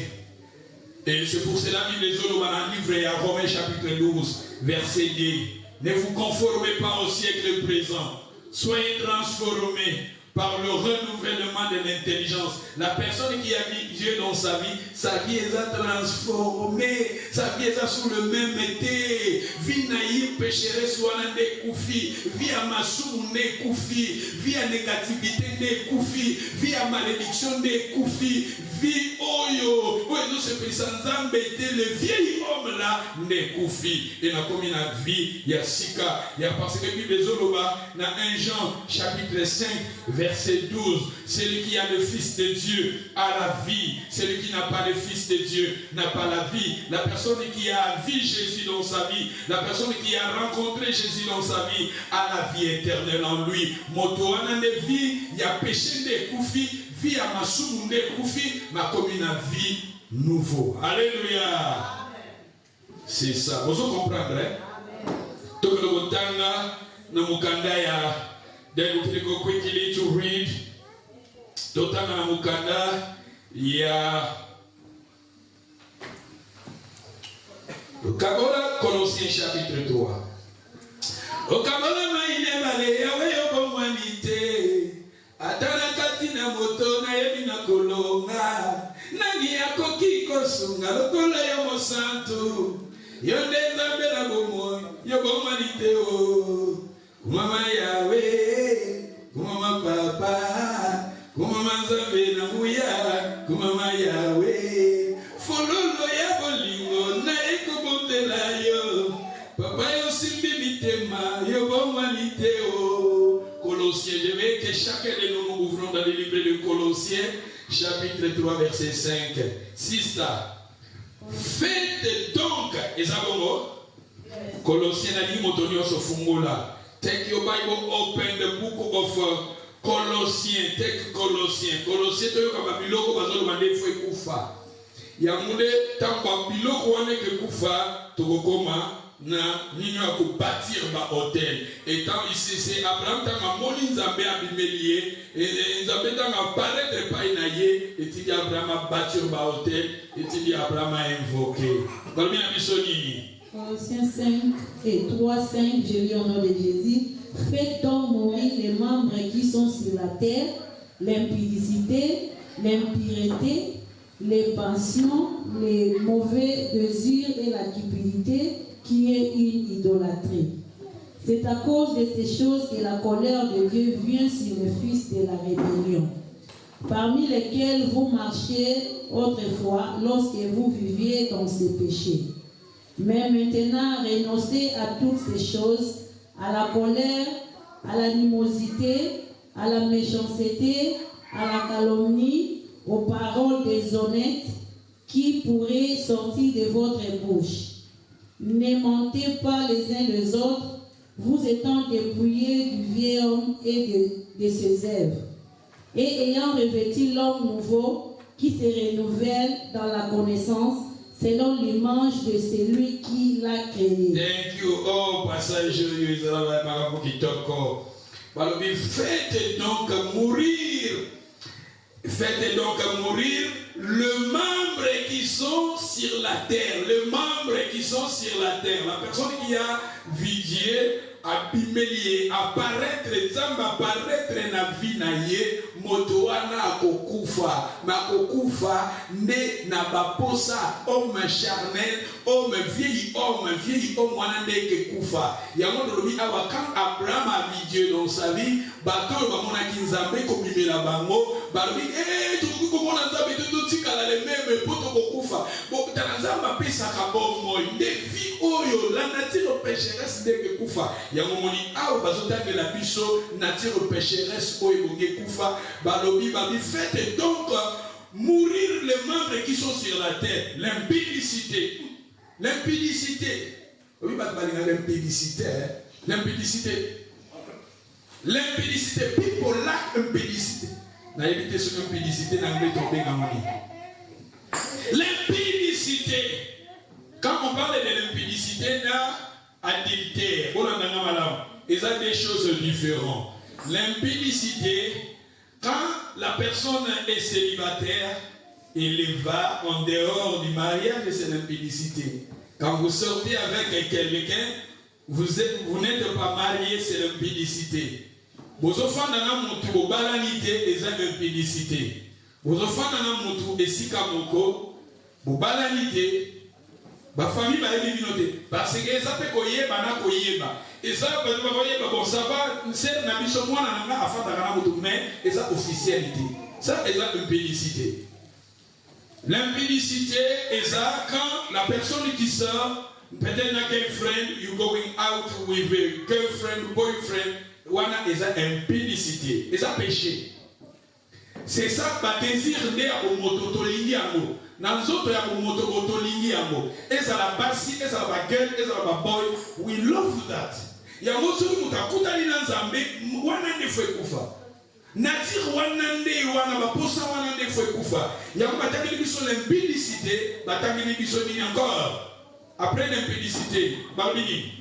Et c'est pour cela que les autres dans le livre à Romains chapitre 12, verset 10. Ne vous conformez pas au siècle présent, soyez transformés par le renouvellement de l'intelligence. La personne qui a mis Dieu dans sa vie est transformée, sa vie est sous le même été. Vie naïve, pécheresse, soit un koufi, vie à massou, ne koufi, vie à négativité, ne koufi, vie à malédiction, ne koufi, vie oyo, oyo se présente embêté, le vieil homme là, ne koufi. Et la commune à vie, il y a sika, il y a parce que Bible Zoloba, dans 1 Jean, chapitre 5, verset 12, celui qui a le Fils de Dieu a la vie, celui qui n'a pas le Fils de Dieu n'a pas la vie. La personne qui a vu Jésus dans sa vie, la personne qui a rencontré Jésus dans sa vie a la vie éternelle en lui. Moto anande vie, il y a péché de koufi, vie à ma soumou de koufi, ma commune à vie nouveau. Alléluia. C'est ça. Vous comprenez? Donc le Tanga, na mukanda ya, then we go quickly to read. Totanga na mukanda ya. Le Kabola, Colossiens chapitre 3. O Kabola maine bale yawe yokomwanite. Atana katina moto na yebina kolonga. Nani yako kiko sunga lokola yomo santu. Yonde zambela bomo yokomwanite o. Kumama yawe, kumama papa, kumama zambe na muya, kumama yawe. Fololo ya bolingo na ekobondela yo. Papa yo simbi mitema yo bomwanite o. Colossiens, je veux que chacun de nous nous ouvrons dans le livre de Colossiens, chapitre 3, verset 5. Sister, faites donc, Ezabongo, Colossiens a dit Motonio Sofungola. Take your Bible, open the book of Colossiens. Take Colossiens. Colossiens, tu as biloko bazolo mande fwe kufa. Ya munde tamba biloko wane ke kufa tokokoma na nino ya bâtir ba hôtel. Et tant ici c'est Abraham tanga moni nzambe abimelie et nzambe tanga paraître pa inaye et il dit Abraham a bâtir ba hôtel et il dit Abraham a invoqué. Kolmi na biso nini? Colossiens 5 et 3, 5, je lis au nom de Jésus. Faites donc mourir les membres qui sont sur la terre, l'impudicité, l'impureté, les passions, les mauvais désirs et la cupidité, qui est une idolâtrie. C'est à cause de ces choses que la colère de Dieu vient sur le fils de la rébellion, parmi lesquels vous marchiez autrefois lorsque vous viviez dans ces péchés. Mais maintenant, renoncez à toutes ces choses, à la colère, à l'animosité, à la méchanceté, à la calomnie, aux paroles déshonnêtes qui pourraient sortir de votre bouche. Ne mentez pas les uns les autres, vous étant dépouillés du vieil homme et de ses œuvres, et ayant revêtu l'homme nouveau qui se renouvelle dans la connaissance selon l'image de celui qui l'a créé. Thank you. Oh, passage joyeux, faites donc mourir. Faites donc mourir le membre qui sont sur la terre. Le membre qui sont sur la terre. La personne qui a vidié, abimelié, apparaître, zamba apparaître na vie na ye, motoana akokufa, makokufa ne na baposa, homme charnel, homme vieil homme wana ndeke kufa. Yango dolobi awa quand Abraham a vidié dans sa vie, bato ba mona kinzambe ko bimela bango, balobi tu ko mona nzambe to tikala le même poto kokufa. Bo tanzamba pesa ka bomo ndevi oyo la nature pécheresse ndeke kufa. Yango moni awa bazotanga la biso nature pécheresse oyo bonge kufa. Balobi babi faites donc mourir les membres qui sont sur la terre. L'impudicité. L'impudicité. Oui, l'impudicité. L'impudicité. L'impudicité. People lack impudicité. Na évité sur l'impudicité dans le tomber dans l'impudicité. Quand on parle de l'impudicité, là, adultère. Il y a des choses différentes. L'impudicité, quand la personne est célibataire, il va en dehors du mariage, c'est l'impudicité. Quand vous sortez avec quelqu'un, vous n'êtes pas marié, c'est l'impudicité. Vos enfants dans la balanité, les impudicité. Vos enfants dans la moto, et si kamoko, vos balanité, ma famille va éliminer. Parce que ça peut koyeba na koyeba. Et ça peut koyeba bon ça va, c'est na biso moi na afin dans la moto, mais et ça officialité. Ça est la impudicité. L'impudicité est ça quand la personne qui sort, peut-être na girlfriend, you going out with a girlfriend, boyfriend, wana est ça impudicité, est ça péché. C'est ça ba désir de a moto tolingi amo. Dans autres ya moto tolingi amo. Et ça la basi, et ça la girl, et ça la boy, we love that. Ya moto mutakuta ni nzambe wana ne fait kufa. Nature wanande wana baposa wanande faut kufa. Ya batangeli biso l'impudicité, batangeli biso ni encore. Après l'impudicité, babini.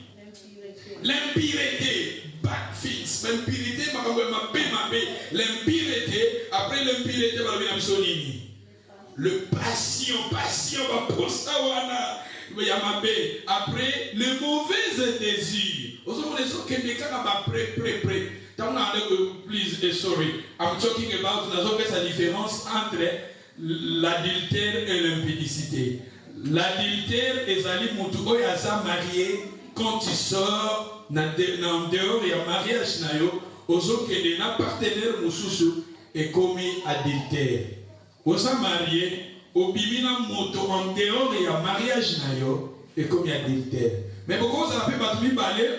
L'impureté, bad things, l'impureté, l'impureté, après l'impureté, babini biso nini. Le passion, baposa wana. Après les mauvais désirs. Please, sorry. I'm talking about la différence entre l'adultère et l'impudicité. L'adultère est allé montouko ya sa marié quand il sort en dehors et en mariage nayo ozo que na partenaire mususu est commis adultère. Osa marié au bimina moto en dehors et en mariage nayo et comme il y a adultère. Mais pourquoi ça peut pas tout parler?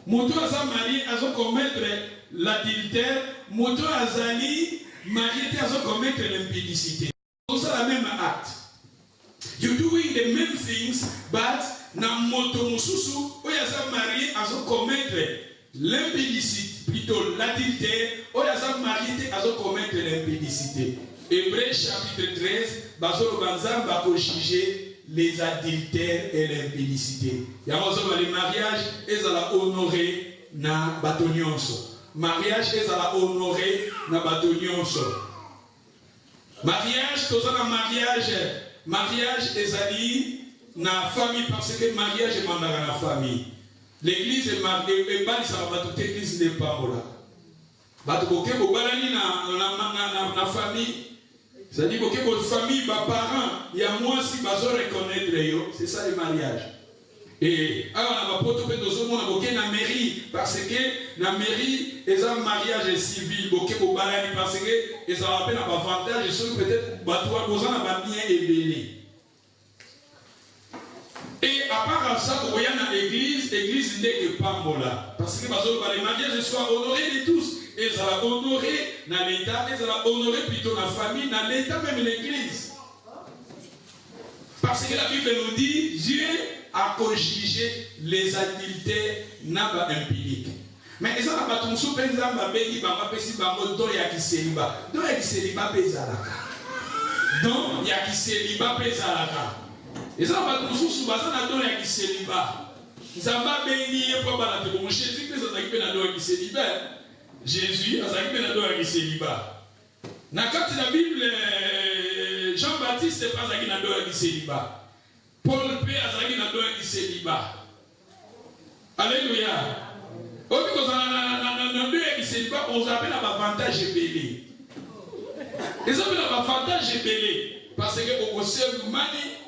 Moto a marié à commettre l'adultère, moto azali marié à commettre l'impudicité. C'est la même acte. You doing the même things, but na moto mususu oya marié à commettre l'impudicité, plutôt l'adultère, oya marié à commettre l'impudicité. Hébreux chapitre 13, Basolo Banzam va juger les adultères et l'impudicité. Il y a les mariages, ils ont honoré na batonionso. Mariage, ils ont honoré na batonionso. Mariage, tout ça, mariage, ils ont na famille parce que mariage est mandé à la famille. L'église est mariée, et pas ça va toute l'église n'est pas là. Batokoke bobalani na famille. C'est-à-dire que votre famille, vos parents, il y a moi si bazo reconnaître, c'est ça le mariage. Et alors on va pas tomber dans ce monde na mairie parce que la mairie ils ont mariage civil, parce que ils ont appelé un avantage et ceux peut-être batoua besoin n'a bien ébélé. Et à part ça, vous voyez dans l'église n'est que pas là parce que les mariages soient honorés de tous. Ils ont honoré dans l'État, ils ont honoré plutôt dans la famille, dans l'État, même l'église. Parce que la Bible nous dit, Dieu a corrigé les adultères n'a impudiques. Mais ils ont pas tout sous penza babeli bamba pesi bango do ya kiseliba. Do ya kiseliba pezalaka. Donc ya kiseliba pezalaka. Ils ont pas tout sous bazana do ya kiseliba. Nzamba beni ye po bala te bon Jésus que ça s'appelle na do ya kiseliba. Jésus a s'appelé na do ya kiseliba. Na kati la Bible Jean-Baptiste n'est pas à na do ya kiseliba. Paul P a s'appelé na do ya kiseliba. Alléluia. Because on s'appelle un avantage ébélé. Ils appellent un avantage ébélé. Parce que au save money,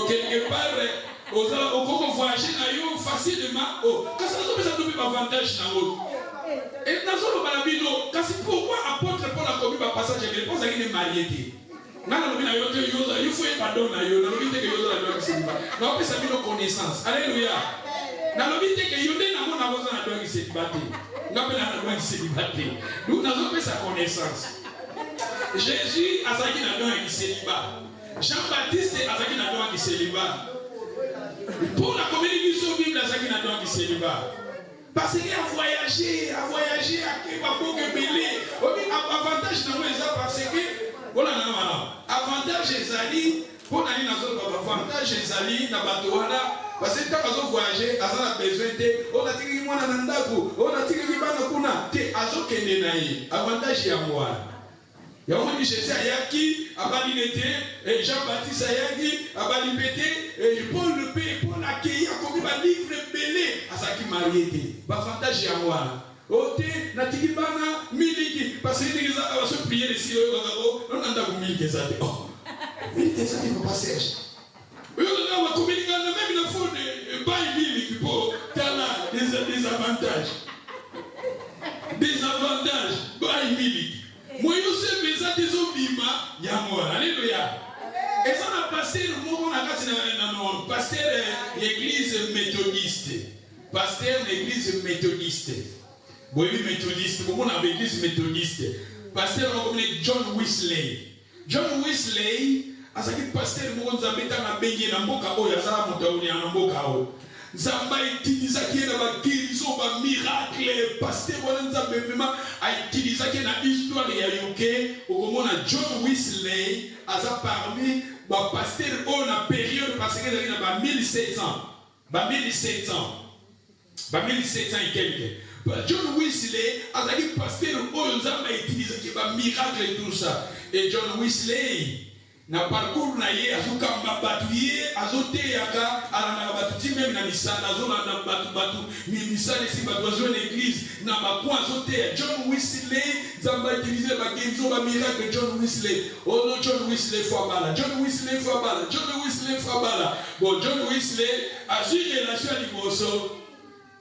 quelque part, on voyage facilement. Quand ça nous un avantage dans l'autre. Et dans ce balabino, pourquoi apôtre Paul a commis un passage et réponse à une mariée? Il faut être pardon à eux. On peut savoir nos connaissances. Alléluia. Dans le but que Yodé n'a pas besoin de doigt qui s'est battu. N'a pas de doigt qui s'est battu. Nous n'avons pas sa connaissance. Jésus a sa qui n'a doigt qui s'est battu. Jean-Baptiste a sa qui n'a doigt qui s'est battu. Pour la communication Bible a sa qui n'a doigt qui s'est battu. Parce qu'il a voyagé, à Kébako, Kébélé. Avantage dans les gens parce que voilà, avantage les alliés. Pour aller dans le avantage les alliés, dans Batouana. Parce que quand on voyage, on a besoin de on a tiré moi dans Nandaku, on a tiré Ribana Kuna, te azo kenenaï, avantage à moi. Il y a un Jésus Ayaki, Abalinete, Jean-Baptiste Ayaki, Abalipete, Paul le Père, Paul Akei, a commis un livre belé à sa qui marié. Avantage à moi. Ote, Natikibana, Miliki, parce que les gens ont se prier les silos, on a un mille des années. Oh, mille des années, on passe. Même il faut des avantages. Des avantages. Moi, je sais que ça des obima, il y a moi. Alléluia. Et ça a passé le moment à pasteur l'église méthodiste. Pasteur l'église méthodiste. Oui, méthodiste. Comment on a l'église méthodiste? Pasteur John Wesley. John Wesley. Asaki pasteur mo nzambeta na benye na mboka oyo azala mutauni na mboka oyo nzamba itilizaki na bakilizo ba miracle pasteur wana nzambe vraiment aitilizaki na histoire ya UK okomona John Wesley aza parmi ba pasteur on a période parce que il y a ba 1700 et quelques. John Wesley a dit pasteur on a utilisé qui ba miracle et tout ça. Et John Wesley na parcours na ye azuka mabatuye azote yaka ala na batuti même na misala azona na batu misala si batu zo l'église na bakwa azote John Wesley zamba utiliser ba genzo ba miracle John Wesley oh non John Wesley faut bala bon John Wesley a su relation liboso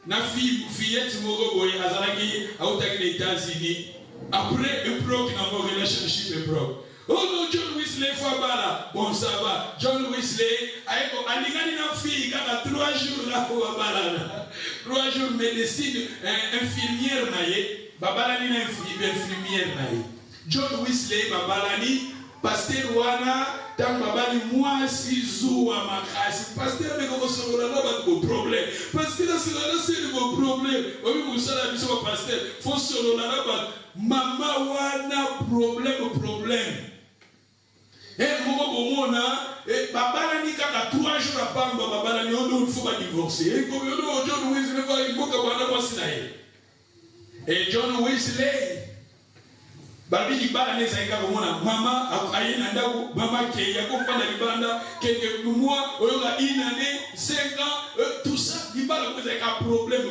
na fillette moko boye azalaki autaki les États-Unis après un broke na mo relationship est broke. Oh non, John Wesley faut bala. Bon, ça va. John Wesley, aïko, alingani na fille, kaka 3 jours là pour bala. 3 jours médecine, infirmière naïe. Babalani na infirmière naïe. John Wesley, babalani, pasteur wana, tant babali moi si zoua makasi. Pasteur me koko solola na ba ko problème. Pasteur solola c'est le problème. Obi musala biso pasteur, faut solola na ba mama wana problème. Et moi, bomona, et babala ni kaka 3 jours à pamba, babala ni on faut pas divorcer. Et comme John Wesley va il faut que bana pasinaye. Et John Wesley, babi di bala ne saika bomona, mama ayena ndaku, mama ke yako fana libanda, quelques mois, oyoga une année, 5 ans, tout ça, di bala ko saika problème.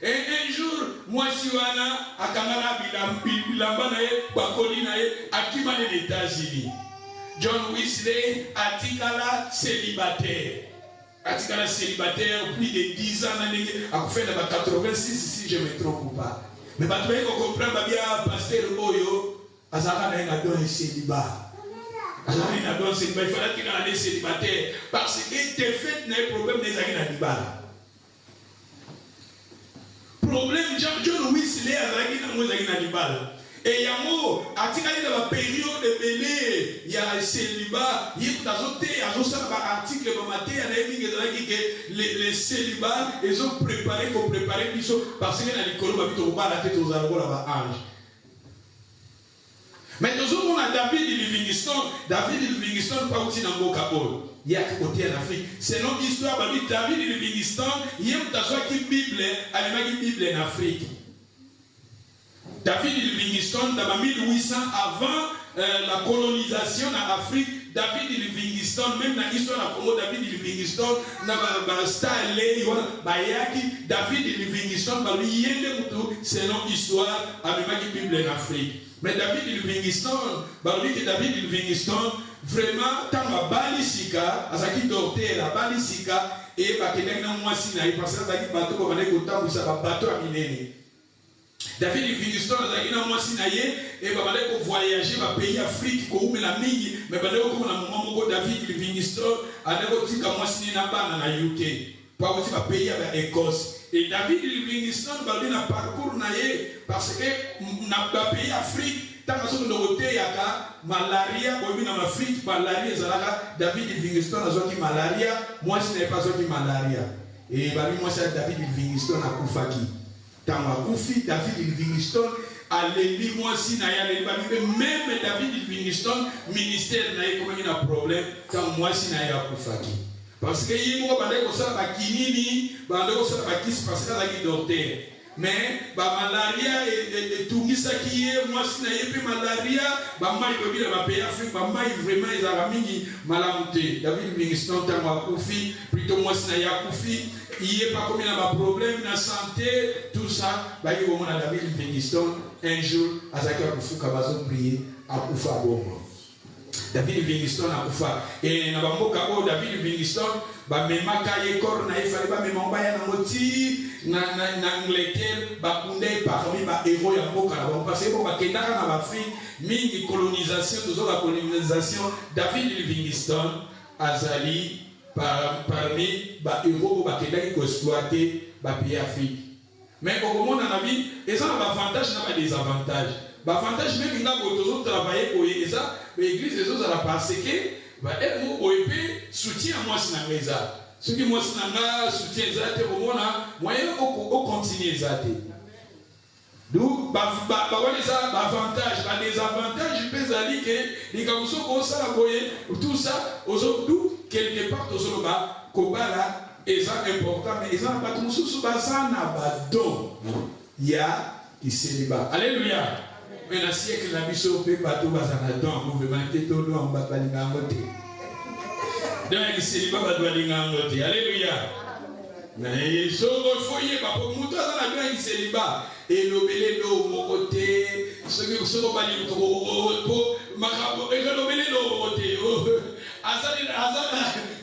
Et un jour, moi si wana akangana bilamba na ye bakoli na ye akima les États-Unis. John Wesley atikala célibataire plus de 10 ans à faire de 86 si je me trompe pas. Mais pas de comprendre bien pasteur Oyo azaka na nga don célibat. Azaka na don célibat, il fallait qu'il ait célibataire parce que de fait n'a problème des na libala. Problème John Wesley azaki na mozaki na libala et yango atikali na période de belé ya célibat yitazote azosala ba article ba maté ya mingi ezalaki que les célibats ils ont préparé biso parce que na likolo ba bito bala tete ozala ko la ba ange. Mais nous avons David Livingstone pas aussi dans mboka oyo. Il y a côté en Afrique. Selon l'histoire, David Livingstone, il y a une Bible, une Bible en Afrique. David Livingstone, dans 1800, avant la colonisation en Afrique, David Livingstone, même dans l'histoire de la Congo, David Livingstone, dans Stanley, David Livingstone, selon l'histoire, avec une Bible en Afrique. Mais David Livingstone, vraiment, tant que balisika, azaki docteur la balisika et bakendaki na mwasi na parce que azaki bateau ko bande kotambusa ba bateau a minene. David Livingstone azaki na mwasi na ye et ba bande ko voyager ba pays Afrique ko umela mingi mais bande ko na moment moko David Livingstone adeko tika mwasi na bana na UK. Pas aussi ba pays ba Écosse. Et David Livingstone ba na parcours na ye parce que na ba pays Afrique tant que nous avons malaria, on a Afrique, malaria, David Livingstone a dit malaria, moi ce n'est pas dit malaria. Et moi c'est David Livingstone a koufaki. Tant que koufi David Livingstone a l'éli moi si na ya même David Livingstone ministère na comme il a problème tant moi si na ya koufaki. Parce que il mo bande ko ça ba kinini, bande ko ça ba kis parce que ça qui docteur. Mais ba malaria et tungisa qui est moi si na yepe malaria ba mai ko bila ba pays Afrique ba mai vraiment ils a mingi malamute David Livingstone tant wa kufi plutôt moi si na ya kufi il est pas comme il a un problème na santé tout ça ba yi mo na David Livingstone un jour azaki akufuka bazo prier akufa bongo David Livingstone akufa et na ba mboka o David Livingstone ba memaka ye kor na ifali ba memamba ya na moti na Angleterre ba kunde parmi ba héros ya mboka na ba parce que ba kendaka na ba Afrique mingi colonisation toujours la colonisation David Livingstone azali parmi ba héros ba kendaki ko exploiter ba pays Afrique mais au moment na vie ils ont ba avantage na ba désavantage ba avantage même nga ko toujours travailler ko eza l'église les autres à parce que ba emo oep soutien moi sinangeza ce qui moi sinanga soutien zate au mona moyen au continuer zate Donc, avantage, désavantage, tout ça, quelque part, c'est important, mais ils ont pas tout il y a qui célibat. Alléluia. Mais dans le siècle, la mission peut pas tout bazana dans mouvement tout dans balinga ngote. Donc il célibat balinga ngote. Alléluia. Mais so foyer ba pour muto za na bien il célibat et lobele do mo côté ce que so bali ko makabo et lobele do mo côté. Azali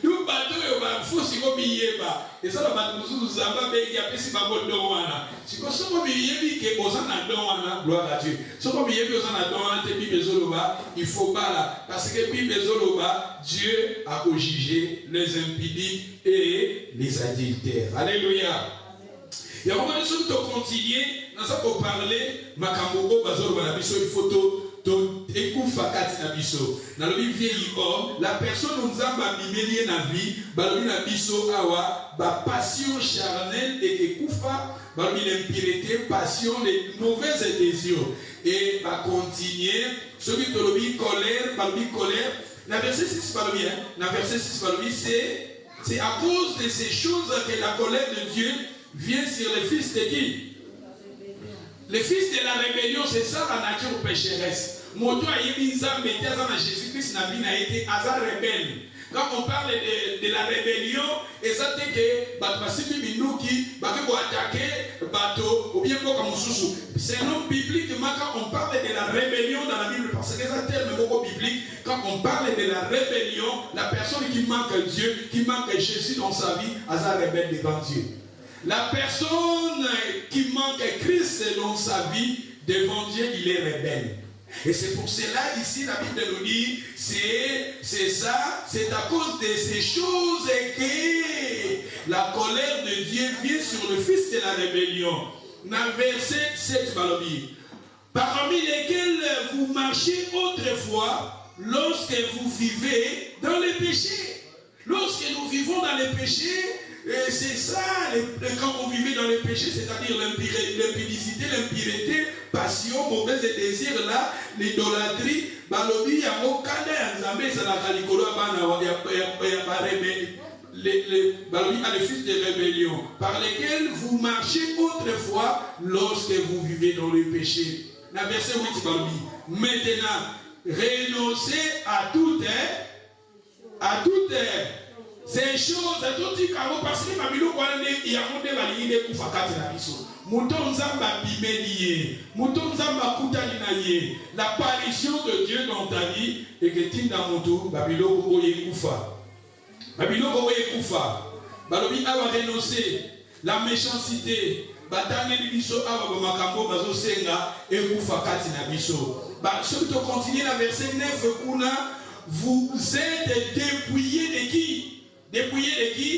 du bato yo ba fusi ko biyeba ezala bato mususu zamba begi apesi bango don wana siko soko biyebi ke ozana don wana gloire à Dieu soko biyebi ozana don wana te bible zoloba il faut pas là parce que bible zoloba Dieu a jugé les impudiques et les adultères. Alléluia. Et on va continuer dans ça pour parler makambo bazolo bana biso une photo donc, écoute kati na biso. Dans le vieil homme, la personne nous a bimeli na vie, balobi na biso awa, ba passion charnelle et écouffa, balobi l'impureté, passion, les mauvaises désirs. Et va continuer, celui qui balobi colère, balobi colère. La verset 6 balobi, la verset 6 balobi, c'est à cause de ces choses que la colère de Dieu vient sur les fils de qui? Les fils de la rébellion, c'est ça la nature pécheresse. Moto a yébi nzambe dans Jésus-Christ n'a bien été hasard rebelle. Quand on parle de la rébellion, et ça c'est que batbasibi binuki, bako attaquer bateau ou bien comme mususu. C'est un nom biblique quand on parle de la rébellion dans la Bible parce que c'est un terme beaucoup biblique. Quand on parle de la rébellion, la personne qui manque Dieu, qui manque Jésus dans sa vie, hasard rebelle devant Dieu. La personne qui manque Christ dans sa vie, devant Dieu, il est rebelle. Et c'est pour cela, ici, la Bible nous dit, c'est ça, c'est à cause de ces choses que la colère de Dieu vient sur le fils de la rébellion. Dans le verset 7, parmi lesquels vous marchez autrefois, lorsque vous vivez dans les péchés. Lorsque nous vivons dans les péchés, c'est ça, quand on vivait dans les péchés, c'est-à-dire l'impudicité, l'impureté, passion, mauvais désir, là, l'idolâtrie, balobi, yamo, kanda, yanzambe, ça la kalikolo, les fils de rébellion, par lesquels vous marchez autrefois lorsque vous vivez dans le péché. La verset 8, balobi, maintenant, renoncez à toute ces choses, parce que Babylone, il y a un débat qui est pour faire la mission. Mouton Zamba bimelié, Mouton Zamba koutali l'apparition de Dieu dans ta vie et que tu n'as moutou, Babylone koye koufa. Babylone koye koufa. Balobi awa renoncer la méchanceté. Batane biso awa bamakambo bazo senga et koufa kati na biso. Ba surtout continuer la verset 9 kuna, vous êtes dépouillés de qui? Dépouillés de qui?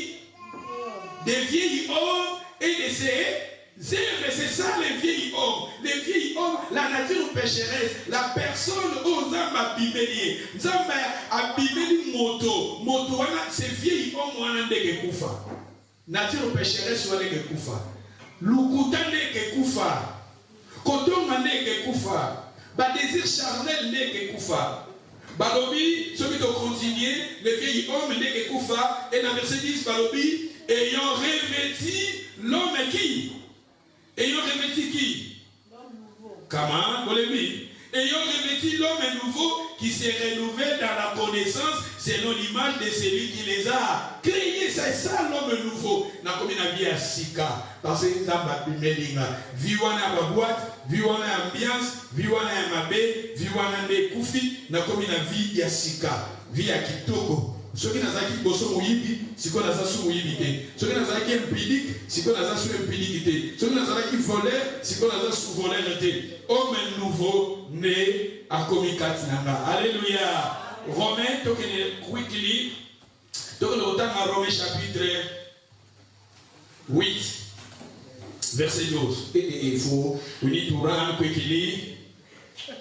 Des vieilles hommes et de ses œuvres. C'est ça les vieilles hommes. Les vieilles hommes, la nature pécheresse. La personne aux âmes abimeliées. Zamba abimeli moto. Moto wana, ces vieilles hommes wana ndeke kufa. Nature pécheresse wana ndeke kufa. Lukuta ndeke kufa. Kotonga ndeke kufa. Ba désir charnel ndeke kufa. Balobi, celui qui continue, les vieilles hommes, les Koufa, et dans le verset 10, Balobi, ayant revêti l'homme qui? Ayant revêti qui? L'homme nouveau. Comment? Balobi. Ayant revêti l'homme nouveau qui s'est renouvelé dans la connaissance selon l'image de celui qui les a créés. C'est ça l'homme nouveau. N'a comme une vie à Sika. Parce que nous avons viwana ma boîte, viwana ambiance, viwana mabe, viwana de koufi, n'a comme une vie à Sika. Vie à Kitoko. Ceux qui n'ont pas bosso mouyibi, c'est qu'on a ça sous mouyibi. Ceux qui n'ont pas impudique, c'est qu'on a ça sous impudicité. Ceux qui n'ont pas voleur, c'est qu'on a ça sous volérité. Homme nouveau né à Komikatinanga. Alléluia. Romains, quickly, Romains chapitre 8, verset 12. Il faut, we need to run quickly.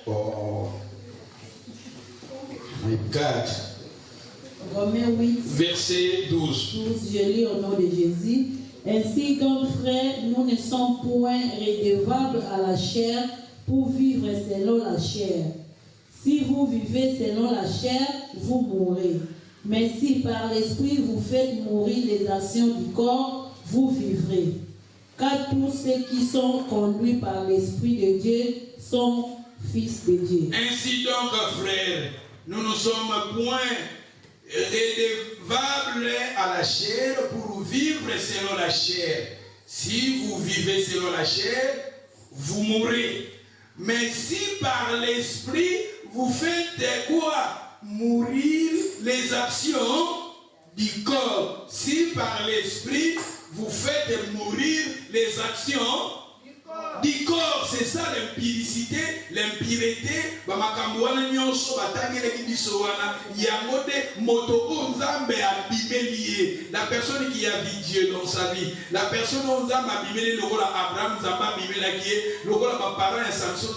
Oh, my God. Romains 8, verset 12. Je lis au nom de Jésus. Ainsi donc, frères, nous ne sommes point redevables à la chair pour vivre selon la chair. Si vous vivez selon la chair, vous mourrez. Mais si par l'esprit vous faites mourir les actions du corps, vous vivrez. Car tous ceux qui sont conduits par l'Esprit de Dieu sont fils de Dieu. Ainsi donc, frères, nous ne sommes point redevables à la chair pour vivre selon la chair. Si vous vivez selon la chair, vous mourrez. Mais si par l'Esprit vous faites quoi? Mourir les actions du corps. Si par l'Esprit vous faites mourir les actions du corps, c'est ça l'impurité, l'impureté. La personne qui a vu Dieu dans sa vie, la personne qui a vu Abraham, le parent et Samson,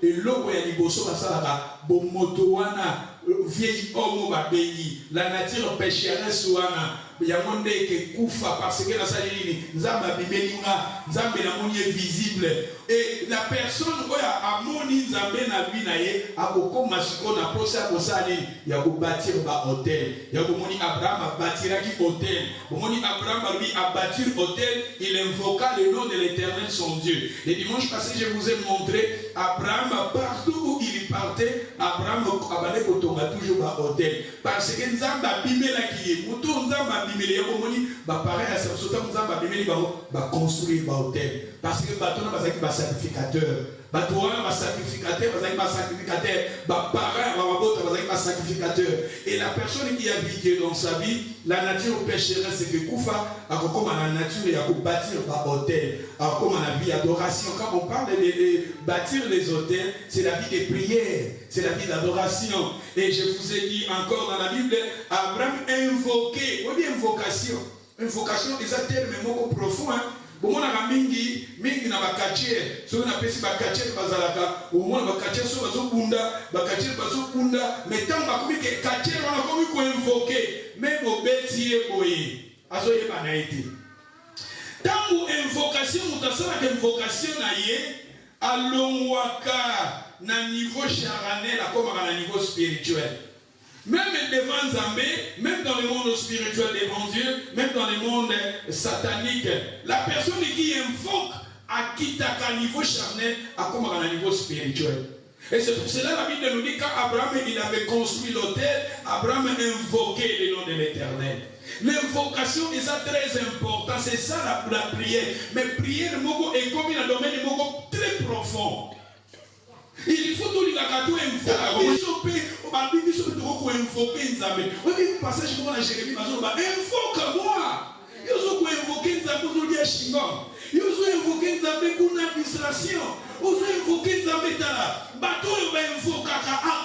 et l'eau et liboso basalaka bomoto wana vieil homme babengi la nature pécheresse wana yamonde ke kufa parce que la salini nzamba bibelinga nzambe na moni visible et la personne oya amoni nzambe na lui na ye akokoma siko na posa kosali ya ko bâtir ba hôtel ya ko moni Abraham a bâtiraki hôtel moni Abraham lui a bâti hôtel, il invoqua le nom de l'Éternel son Dieu. Le dimanche passé je vous ai montré Abraham partout où il partait, Abraham abandait kotonga toujours ba hôtel parce que nzamba bimela ki muto nzamba bimela ya komoni ba pareil à ça sota nzamba bimeli ba construire ba hôtel parce que batona bazaki ba sacrificateur batona ba sacrificateur bazaki ba sacrificateur ba pareil ba bota bazaki ba sacrificateur et la personne qui a vécu dans sa vie la nature pécheresse c'est que kufa akokoma na nature ya ko bâtir ba hôtel akokoma na vie adoration. Quand on parle de bâtir les hôtels, c'est la vie de prière, c'est la vie d'adoration. Et je vous ai dit encore dans la Bible, Abraham invoqué, on dit invocation. Invocation, c'est un terme profond. Bon, on a mingi na bakatier, so na pesi bakatier bazalaka, au moins bakatier so bazokunda, bakatier bazokunda, mais tant bakomi ke katier on a komi ko invoquer, même au bêtier boye, azoye banaiti. Tant invocation, mutasala ke invocation na ye, alongwaka na niveau charnel comme à niveau spirituel. Même devant Zambé, même dans le monde spirituel devant Dieu, même dans le monde satanique, la personne qui invoque à quitter à niveau charnel à comme à niveau spirituel. Et c'est pour cela la Bible nous dit qu'Abraham il avait construit l'autel, Abraham invoquait le nom de l'Éternel. L'invocation est ça très important, c'est ça la prière. Mais prière est comme un domaine très profond. Il faut tout dire à tout invoquer. Invoquer Nzambe. On dit un passage comme la Jérémie, invoque-moi. Il faut invoquer Nzambe pour dire Shingon. Il faut invoquer Nzambe pour l'administration. Il faut invoquer Nzambe tala. Bateau va invoquer à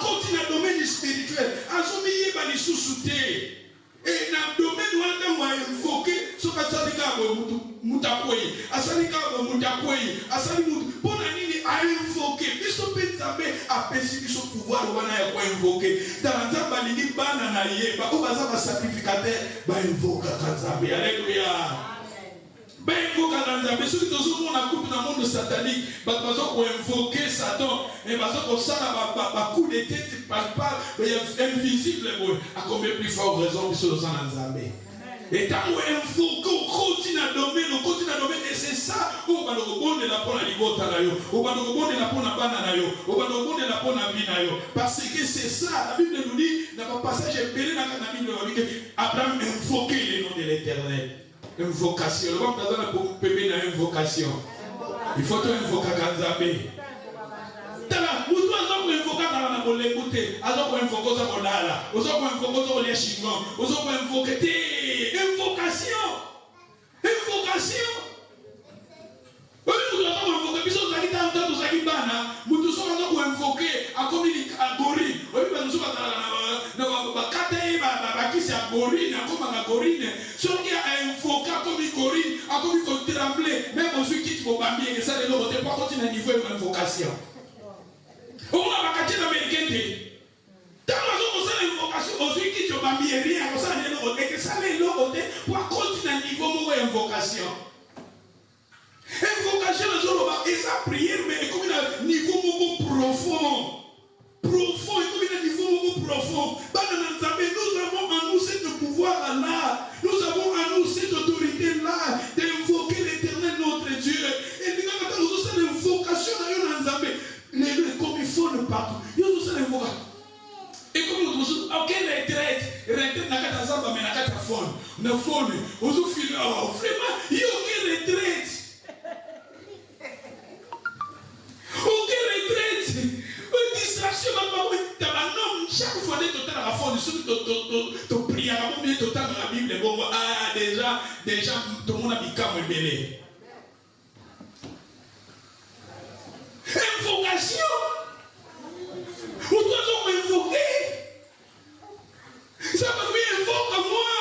continuer le domaine spirituel. À soumis va les sous-souter. Et dans le domaine où on a invoqué, ce que ça dit à Moutakoui, à Salika Moutakoui, à Salimou, pour a invoqué, ils sont pétabés à pécher, ils sont pouvoir, on a invoqué. Dans la Zamba, il dit banana, où va sacrificateur, va invoquer Kanzambe. Alléluia. Ben invoquer Kanzambe. Ceux qui sont dans le monde satanique, ils vont invoquer Satan, et ils vont faire coup de tête, pas invisible, à combien plus fort raison qu'ils sont dans Kanzambe. Et tant qu'on invoque, on continue à dominer, et c'est ça, on va le rebondir la pour la libotanayo, on va le rebondir la pour la bananayo, on va le rebondir la pour la vinayo. Parce que c'est ça, la Bible nous dit, dans le passage épelé dans la Bible, Abraham invoquait le nom de l'Éternel. Invocation, le monde dans la pépé dans invocation. Il faut invoquer Kanzambe. Tala, vous doit invoquer dans la bolébouté, alors qu'on invoque ça qu'on a là, on s'en invoque ça les chingons, on s'en invoque invocation. Invocation. Oui, nous devons invoquer, puis on s'agit d'un temps, nous s'agit bana, nous devons invoquer à communiquer à Gorine. Oui, nous sommes à Katei, à qui c'est à Gorine, à comme à Gorine. Si on a invoqué à comme Gorine, à comme il trembler, même on se quitte pour bambir, et ça, les autres, on ne peut pas continuer à niveau d'invocation. On va cacher l'américain. Tant qu'on a une invocation, on se quitte pour bambir, rien, on s'en est l'autre, et que ça, les autres, pour continuer niveau de invocation. Invocation, c'est la prière, mais comme un niveau profond. Profond, et comme un niveau profond. Nous avons en nous ce pouvoir-là. Nous avons en nous cette autorité-là d'invoquer l'Éternel, notre Dieu. Et nous avons l'invocation dans comme il faut le partout. Nous avons l'invocation. Et comme nous avons retraite, na kata zamba mais na kata phone, na phone, ozo file, vraiment, il y a aucune retraite. Aucune retraite. Une distraction, chaque fois que tu as la phone, tu pries à la tu as la Bible, déjà, tout le monde a mis comme belé. Invocation. Où dois-tu m'invoquer? Ça va me invoque moi.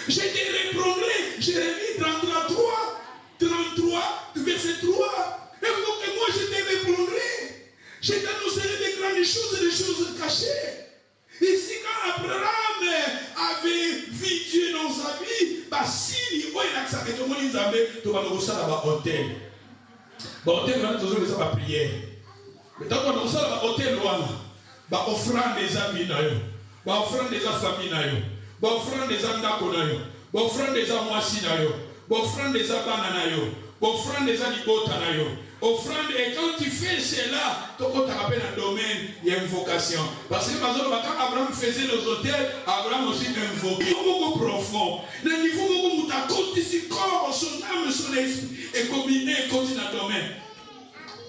Je te reprendrai. Jérémie 33, verset 3. Invoque-moi, je te reprendrai. Je t'annoncerai des grandes choses et des choses cachées. Ici, quand Abraham avait vu Dieu dans sa vie, si il a accepté tout le monde, il avait tout le monde à l'hôtel. L'hôtel, il a toujours la prière. Mais tant qu'on a à l'hôtel, il a offrande des amis, il a offrande des familles, il a offrande des andako, il a offrande des amoissi, il a offrande des abanana, il a offrande des alibota. Offrande, et quand tu fais cela, tu te rappelles un domaine, il y a une vocation. Parce que quand Abraham faisait les hôtels, Abraham aussi invoquait. Beaucoup profond. Le niveau où tu as continué corps, son âme, son esprit, et combiné, continue dans le domaine.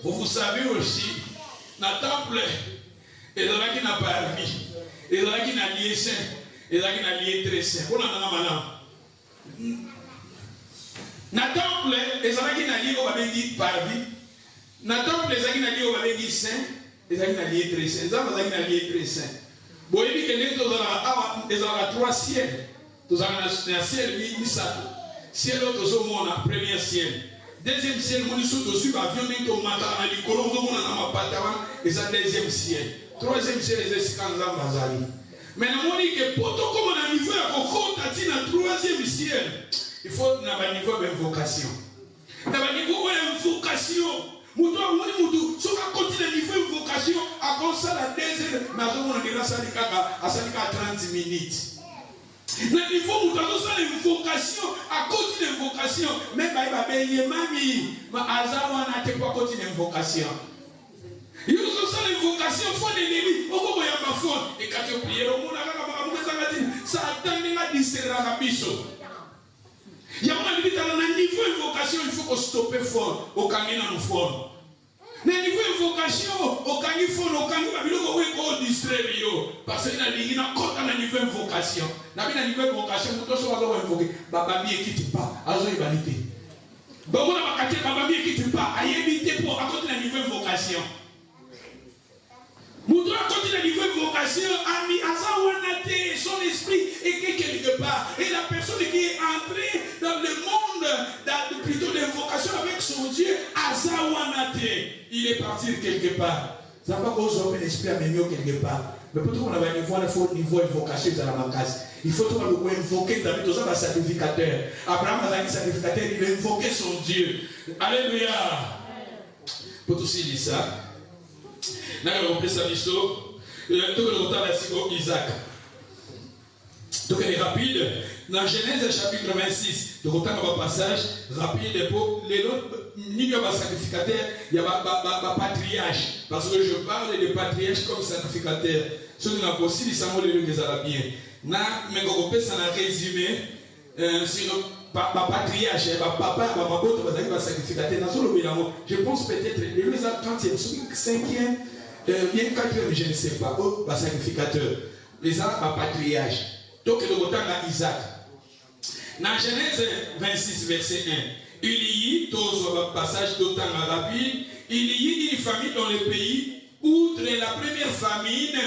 Vous savez aussi, dans le temple, il y a qui n'a pas vie, il y a qui n'a lié saint, il y a qui n'a lié très saint. On en a maintenant. Dans le temple, il y a qui n'a lié, on va dire par vie. Na temple les gens qui n'ont pas dit saint, les gens qui n'ont lié très saint, les gens qui n'ont lié très saint. Bon, il dit que les gens ont trois ciels. Tous ont un ciel ni ça. Ciel autre au monde, premier ciel. Deuxième ciel, mon sous dessus avion mais au matin à l'école, on a ma patama et ça deuxième ciel. Troisième ciel les escandales bazali. Mais on dit que pour tout comme on a niveau à coco tati na troisième ciel, il faut un niveau d'invocation. Un niveau d'invocation. Moutou, si on continue le niveau de vocation, à cause de la deuxième, mais on a 30 minutes. Le niveau où on a une vocation, à cause de vocation, même il va payer mamie, mais à Zawa n'a pas continué une vocation. Il y a une vocation, il faut des limites, on va y avoir fond. Et quand tu pries, on a ça attend la discerner à biso. Il y a un niveau de vocation, il faut qu'on stoppe fort, au canyon dans le fort. Le niveau de vocation, au canyon fort, au canyon, il faut qu'on distraire. Parce qu'il y a un niveau de vocation. Il y a un niveau de vocation, tout ce qu'on va invoquer. Babami quitte pas, azo ibanité. Babona bakate, babami quitte pas, ayébité pour à côté d'un niveau de vocation. Mouton à côté d'un niveau de vocation, ami, azawanate, son esprit est quelque part. Et la personne qui est entrée dans le monde, plutôt d'invocation avec son Dieu, azawanate, il est parti quelque part. Ça ne va pas causer l'esprit à mieux quelque part. Mais pour tout le monde, il faut de vocation dans la mancase. Il faut tout le monde invoquer David, tout ça, un sacrificateur. Abraham a un sacrificateur, il a invoqué son Dieu. Alléluia. Pour tout ce ça. Nous avons compris ça, tout le temps, c'est Isaac. Donc, il est rapide. Dans Genèse chapitre 26, nous avons un passage rapide pour les autres. Il y a un sacrificateur, il y a un patriarche. Parce que je parle de patriarche comme sacrificateur. Ce qui est possible, c'est que les Arabiens. Nous avons un résumé sur le patriarche, papa, un sacrificateur. Je pense peut-être que les 30e, 5e, bien 4e, je ne sais pas, un sacrificateur. Les Arabes, un patriarche. Donc, le temps à Isaac. Dans Genèse 26, verset 1, il y a un passage d'autant rapide, il y a une famille dans le pays, outre la première famine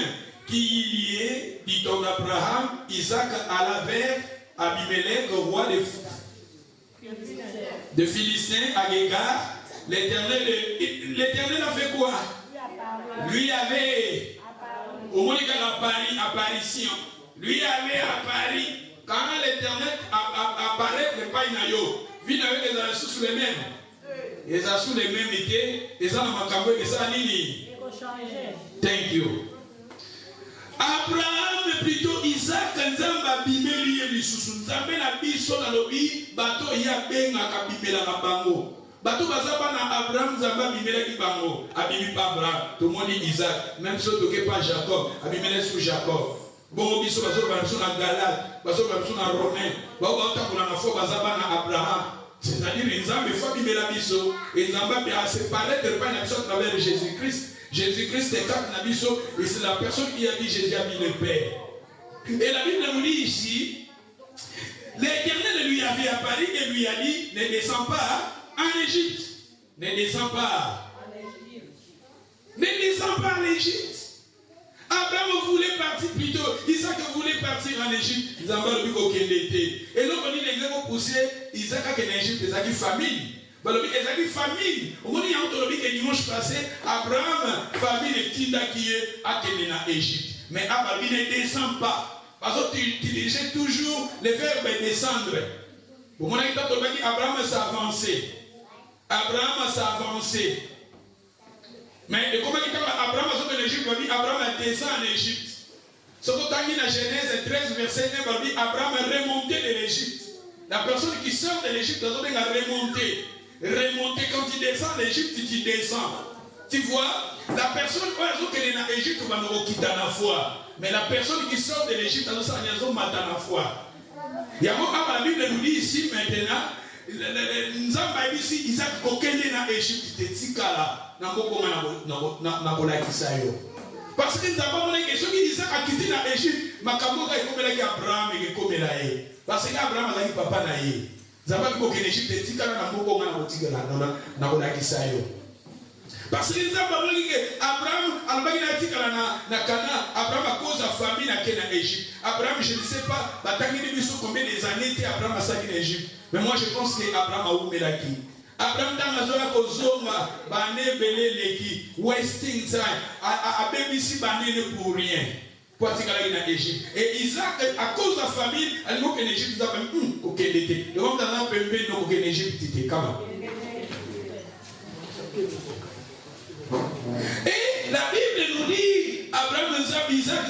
qui y est, dit-on Abraham, Isaac alla vers Abimelech, roi de Philistins, à Gégar. L'Éternel a fait quoi? Lui avait, au moins il a apparition, lui avait apparu quand l'Éternel apparaît, le pain na yo, vient avec les assos sous les mêmes. Les assos les mêmes étaient, les gens ont macabé, les gens nini. Thank you. Abraham plutôt Isaac nzamba bimeli ye lisusu nzambe na biso na lobi bato ya benga ka bimela na bango bato bazaba na Abraham nzamba bimela ki bango abimi pa Abraham to moni Isaac même so toke pas Jacob abimela sur Jacob bon biso bazo ba biso na Galate bazo ba biso na Romain ba ta kuna na fo bazaba na Abraham c'est-à-dire nzambe fa bimela biso et nzambe a séparé de pas na biso à travers Jésus-Christ. Jésus-Christ est cap Nabiso et c'est la personne qui a dit Jésus a mis le Père. Et la Bible nous dit ici, l'Éternel lui avait apparu et lui a dit, ne descends pas en Égypte. Ne descends pas. Ne descends pas en Égypte. Abraham voulait partir plutôt, Isaac voulait partir en Égypte. Ils ont dit aucun été. Et donc on dit les gens poussaient Isaac en Égypte, ils ont dit famille. Ezaki famille. On dit que dimanche passé, Abraham, famille qui est à Égypte. Mais Abraham ne descend pas. Parce que tu utilises toujours le verbe descendre. Pour moi, Abraham s'est avancé. Abraham s'est avancé. Mais comment Abraham a sorti d'Égypte, Abraham descend en Égypte. Ce qu'on a dit dans Genèse 13, verset 9, Abraham est remonté de l'Égypte. La personne qui sort de l'Égypte, a remonté. Remonter quand tu descends en Égypte, tu descends. Tu vois, la personne qui est en Égypte va nous quitter la foi. Mais la personne qui sort de l'Égypte, elle va mater la foi. Il y a la Bible nous dit ici maintenant, Nzamba ici, Isaac kokende na Égypte, te tikala, na parce que Nzamba mon question qui Isaac a quitté na Égypte, makamoka ekomela ki Abraham ekomela ye. Parce que Abraham a papa na ye. Zaba qui est en Égypte, tikala na mboko na botigala na kolakisa yo. Parce que Nzamba Abraham alobaki na tikala na Cana, Abraham a cause de famille na Kena Égypte. Abraham, je ne sais pas, batangi biso combien des années était Abraham a saki en Égypte. Mais moi je pense que Abraham a oumelaki. Abraham dans la zone kozonga bané belé leki wasting time a bébisi bané pour rien. Pour aller en Égypte. Et Isaac, à cause de la famille, il a dit qu'en Égypte, il a dit qu'en Égypte, il a dit qu'en Égypte, et la Bible nous dit, Abraham, Isaac,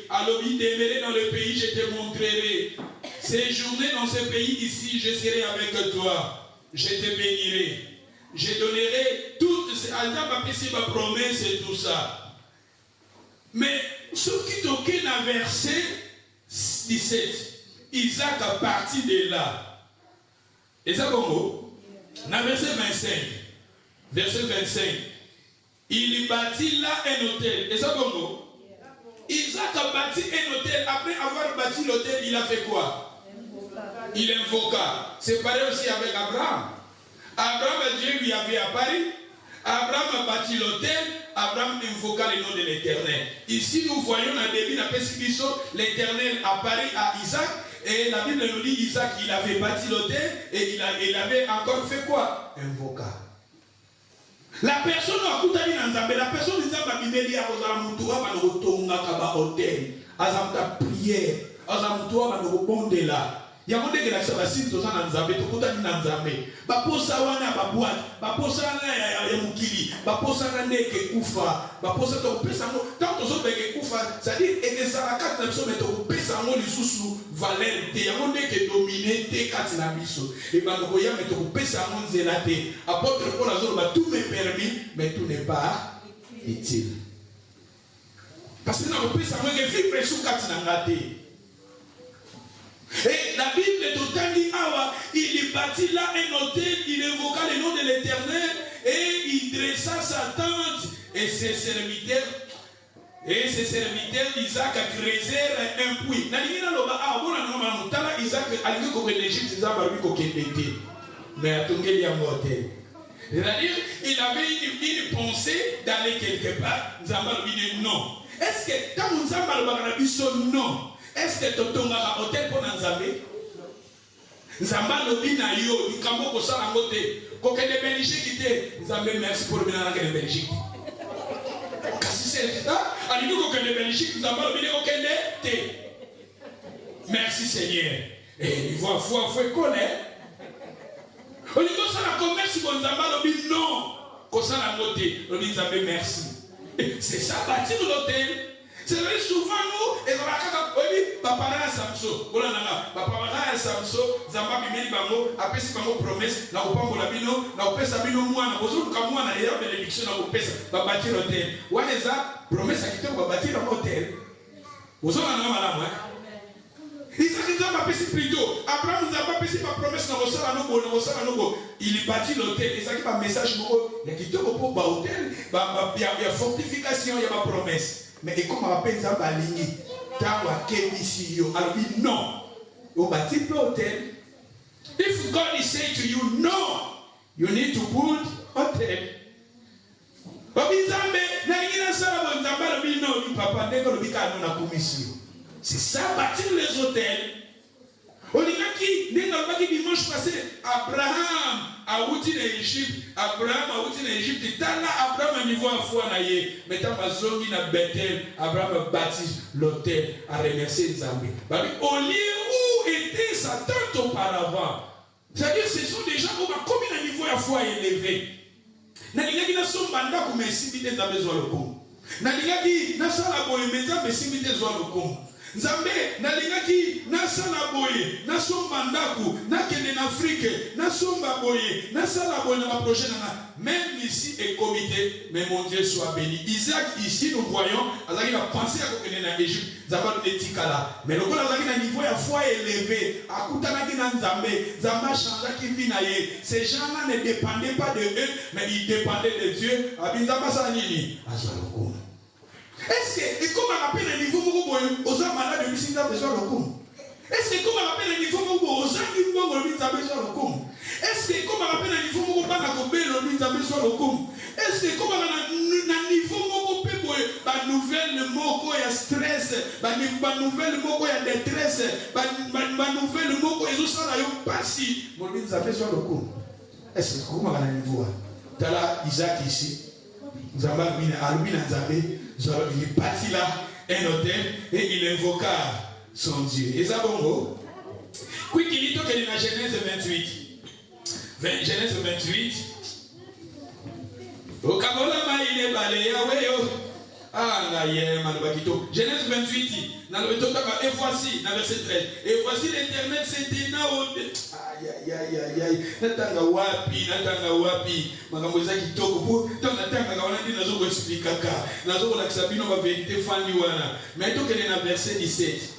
alors il demeurait dans le pays, je te montrerai. Séjourner dans ce pays ici, je serai avec toi. Je te bénirai. Je donnerai toutes ces promesses et tout ça. Mais ce qui toquait dans verset 17, Isaac a parti de là. Et ça comment? Dans verset 25. Verset 25. Il bâtit là un hôtel. Et ça comment? Isaac a bâti un hôtel. Après avoir bâti l'hôtel, il a fait quoi? Il invoqua. C'est pareil aussi avec Abraham. Abraham, Dieu lui avait apparu. Abraham a bâti l'hôtel. Abraham invoqua le nom de l'Éternel. Ici, nous voyons dans le début de la Pesquiso, l'Éternel apparaît à Isaac. Et la Bible nous dit Isaac, il avait bâti l'hôtel et il avait encore fait quoi? Invoqua. La personne a coupé la personne qui a bimeli à Ozamutua va nous retourner à l'hôtel. Azamta prière. Azamutua va nous répondre là. Il y a un monde qui a dit que Nzambe, tout le Nzambe. Baposa wana babuat, baposa wana ya mukili, baposa wana neke kufa, baposa to pesa ngo, tant to so beke kufa, c'est-à-dire ezala kati na biso meto pesa ngo lisusu valeur te, yango neke dominer te kati na biso. Et bangoko ya meto pesa ngo nzela te. Apôtre Paul azoloba tout m'est permis, mais tout n'est pas utile. Parce que na pesa ngo ke vivre sous kati na ngate. Et la Bible est autant dit, il bâtit là un hôtel, il invoqua le nom de l'Éternel et il dressa sa tente et ses serviteurs Isaac creusèrent un puits. Isaac a dit qu'en Égypte, mais à Tongeli y a un hôtel. C'est-à-dire, il avait une pensée d'aller quelque part. Non. Est-ce que quand nous avons non? Est-ce que tu as un hôtel pour Nzambe? Nzamba lobi na yo, ikambo ko sala ngote. Ko ke de Belgique te, Nzambe merci pour venir de Belgique. Kasi c'est ça, ali ko ke de Belgique, Nzamba lobi ko kende te. Merci Seigneur. Et il faut connaître. Au niveau de la commerce, non. Comme ça, la beauté, on dit merci. C'est ça, bâtir l'hôtel. C'est vrai, souvent nous, et on a papa Samso, papa Samso, Zamba Bimeli Bango, après si Bango promesse, na Opambo Labino, na Opesa Bino Moana, Bozo Kamouana, na Yera bénédiction, na Opesa, va bâtir l'hôtel. Ouah, les a promesse à quitter, on va bâtir l'hôtel. Bozo Nana Madame, hein? Isaac nous a pas passé plutôt. Abraham nous a pas passé par promesse dans Rossala. Il bâtit l'hôtel. Isaac a un message pour il y a qui te repose par hôtel. Il y a fortification, il y a ma promesse. Mais comme on appelle ça, Baligny, Tawa, Kébissi, alors il non. On bâtit l'hôtel. If God is saying to you, no, you need to build hotel. C'est ça, bâtir les hôtels. On dit que dimanche passé, Abraham a outi en Égypte. Abraham a outi en Égypte. Et là, Abraham a niveau à foi. Mais tant que na Bethel, Abraham a bâti l'hôtel à remercier les amis. Au lieu où était sa tante auparavant. C'est-à-dire que ce sont des gens qui ont comme un niveau à foi élevé. Nalingaki na sombanda ku mesimite za besoin lokomo. Nalingaki na sala boye meza mesimite zo lokomo. Nzambe nalingaki na sala boye na sombanda ku na kende na Afrique na somba boye na sala boye na projet na même ici et comité mais mon Dieu soit béni. Isaac ici nous voyons azaki na penser à kende na Égypte Zabal etikala mais le ko azaki na niveau ya foi élevé akutanaki na Nzambe Nzamba changeaki vie na ye. Ces gens-là ne dépendaient pas de eux mais ils dépendaient de Dieu. Abinzamba sa nini azwa lokomo. Est-ce que comme on appelle un niveau aux hommes malades de Missinda besoin de com? Est-ce que comme on appelle un niveau aux hommes qui vont besoin de com? Est-ce que comme on appelle un niveau aux hommes qui ont besoin de com? Est-ce que comme on a un niveau aux hommes nouvelle mot il y a stress, nouvelle mot il y a détresse, nouvelle mot ils ont ça là ils passent. Mon Dieu, ils ont besoin de com. Est-ce que comme on a un niveau? T'as là Isaac ici. Nous avons Alumina Nzambe. Il est parti là, un hôtel, et il invoqua son Dieu. Et ça, bon, oui, il dit que dans Genèse 28. Genèse 28. Au Kabolama, il est balayé. Ah, là, il est malbakito. Genèse 28. Et voici, dans verset 13. Et voici l'Éternel s'était aïe. Natanga wapi. Makamboza kitoko pour tant natanga wana ndi nazo ko expliquer nazo ko lakisa bino ba vérité fandi wana. Mais to kele na verset 17.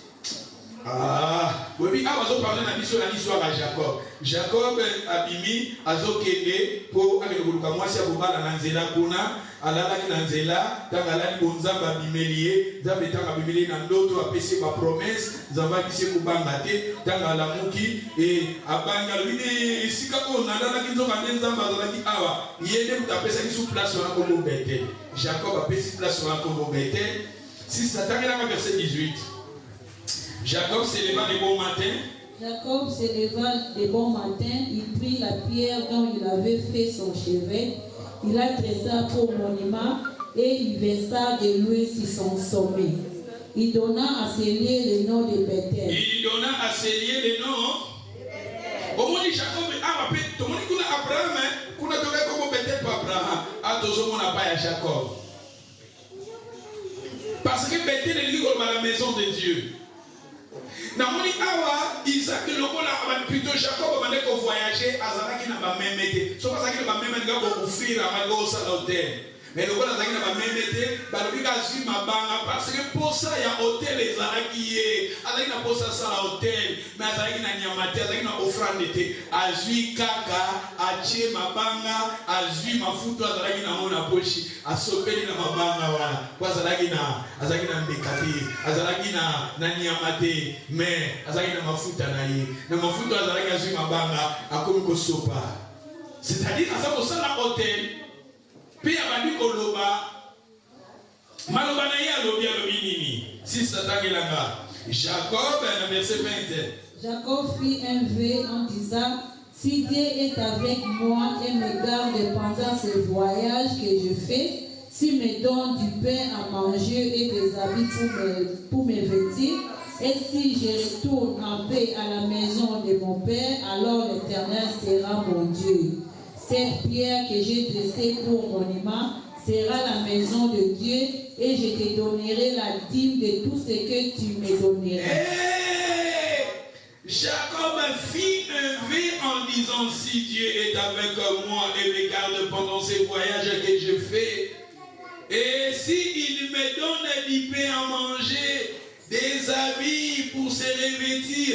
Oui, azo parler na biso na l'histoire à Jacob. Jacob abimi azo kende pour akekuluka mwasi abobala na nzela kuna. Alalaki na nzela tangalaki bonzamba bimelie nzambe tanga bimelie na ndoto apesi ba promesse nzamba kisi kubanga te tangala muki e abanga lwine esika ko nalalaki nzoka nzamba azalaki awa yende mutapesa kisu place na kombo Bethel. Jacob apesi place na kombo Bethel. Si ça tangela na verset 18. Jacob se leva de bon matin. Jacob se leva de bon matin, il prit la pierre dont il avait fait son chevet. Il la tressa pour monument et il versa de l'huile sur son sommet. Il donna à sceller le nom de Bethel. Il donna à sceller le nom. Au moins Jacob a rappelé, tout le monde qui a Abraham, qu'on a trouvé comme Bethel pour Abraham, a toujours n'a pas à Jacob. Parce que Bethel est lié à la maison de Dieu. Namoni awa Isaac lokola plutôt Jacob a ko voyager azalaki na ba memete so bazaki na ba memete ko offrir à mago sa hôtel mais lokola azalaki na ba memete ba lobika zui mabanga parce que pour ça ya hôtel ezalaki ye azalaki na posa sa hôtel mais azalaki na nyamate azalaki na offrande te azui kaka achie mabanga azui mafuto azalaki na mona pochi asopeli na mabanga wana kwa azalaki na mbekati azalaki na nyamate mais azalaki na mafuta na ye na mafuta azalaki azui mabanga akomi kosopa c'est-à-dire aza kosala hôtel puis abandi koloba maloba na ye alobi nini si satangelanga Jacob na verset 20. Jacob fit un vœu en disant: si Dieu est avec moi et me garde pendant ce voyage que je fais, s'il me donne du pain à manger et des habits pour me vêtir, Et si je retourne en paix à la maison de mon Père, alors l'Éternel sera mon Dieu. Cette pierre que j'ai dressée pour monument sera la maison de Dieu, et je te donnerai la dîme de tout ce que tu me donneras. Hey! Jacob fit un vœu en disant, si Dieu est avec moi et me garde pendant ces voyages que je fais, et s'il me donne du pain à manger, des habits pour se revêtir,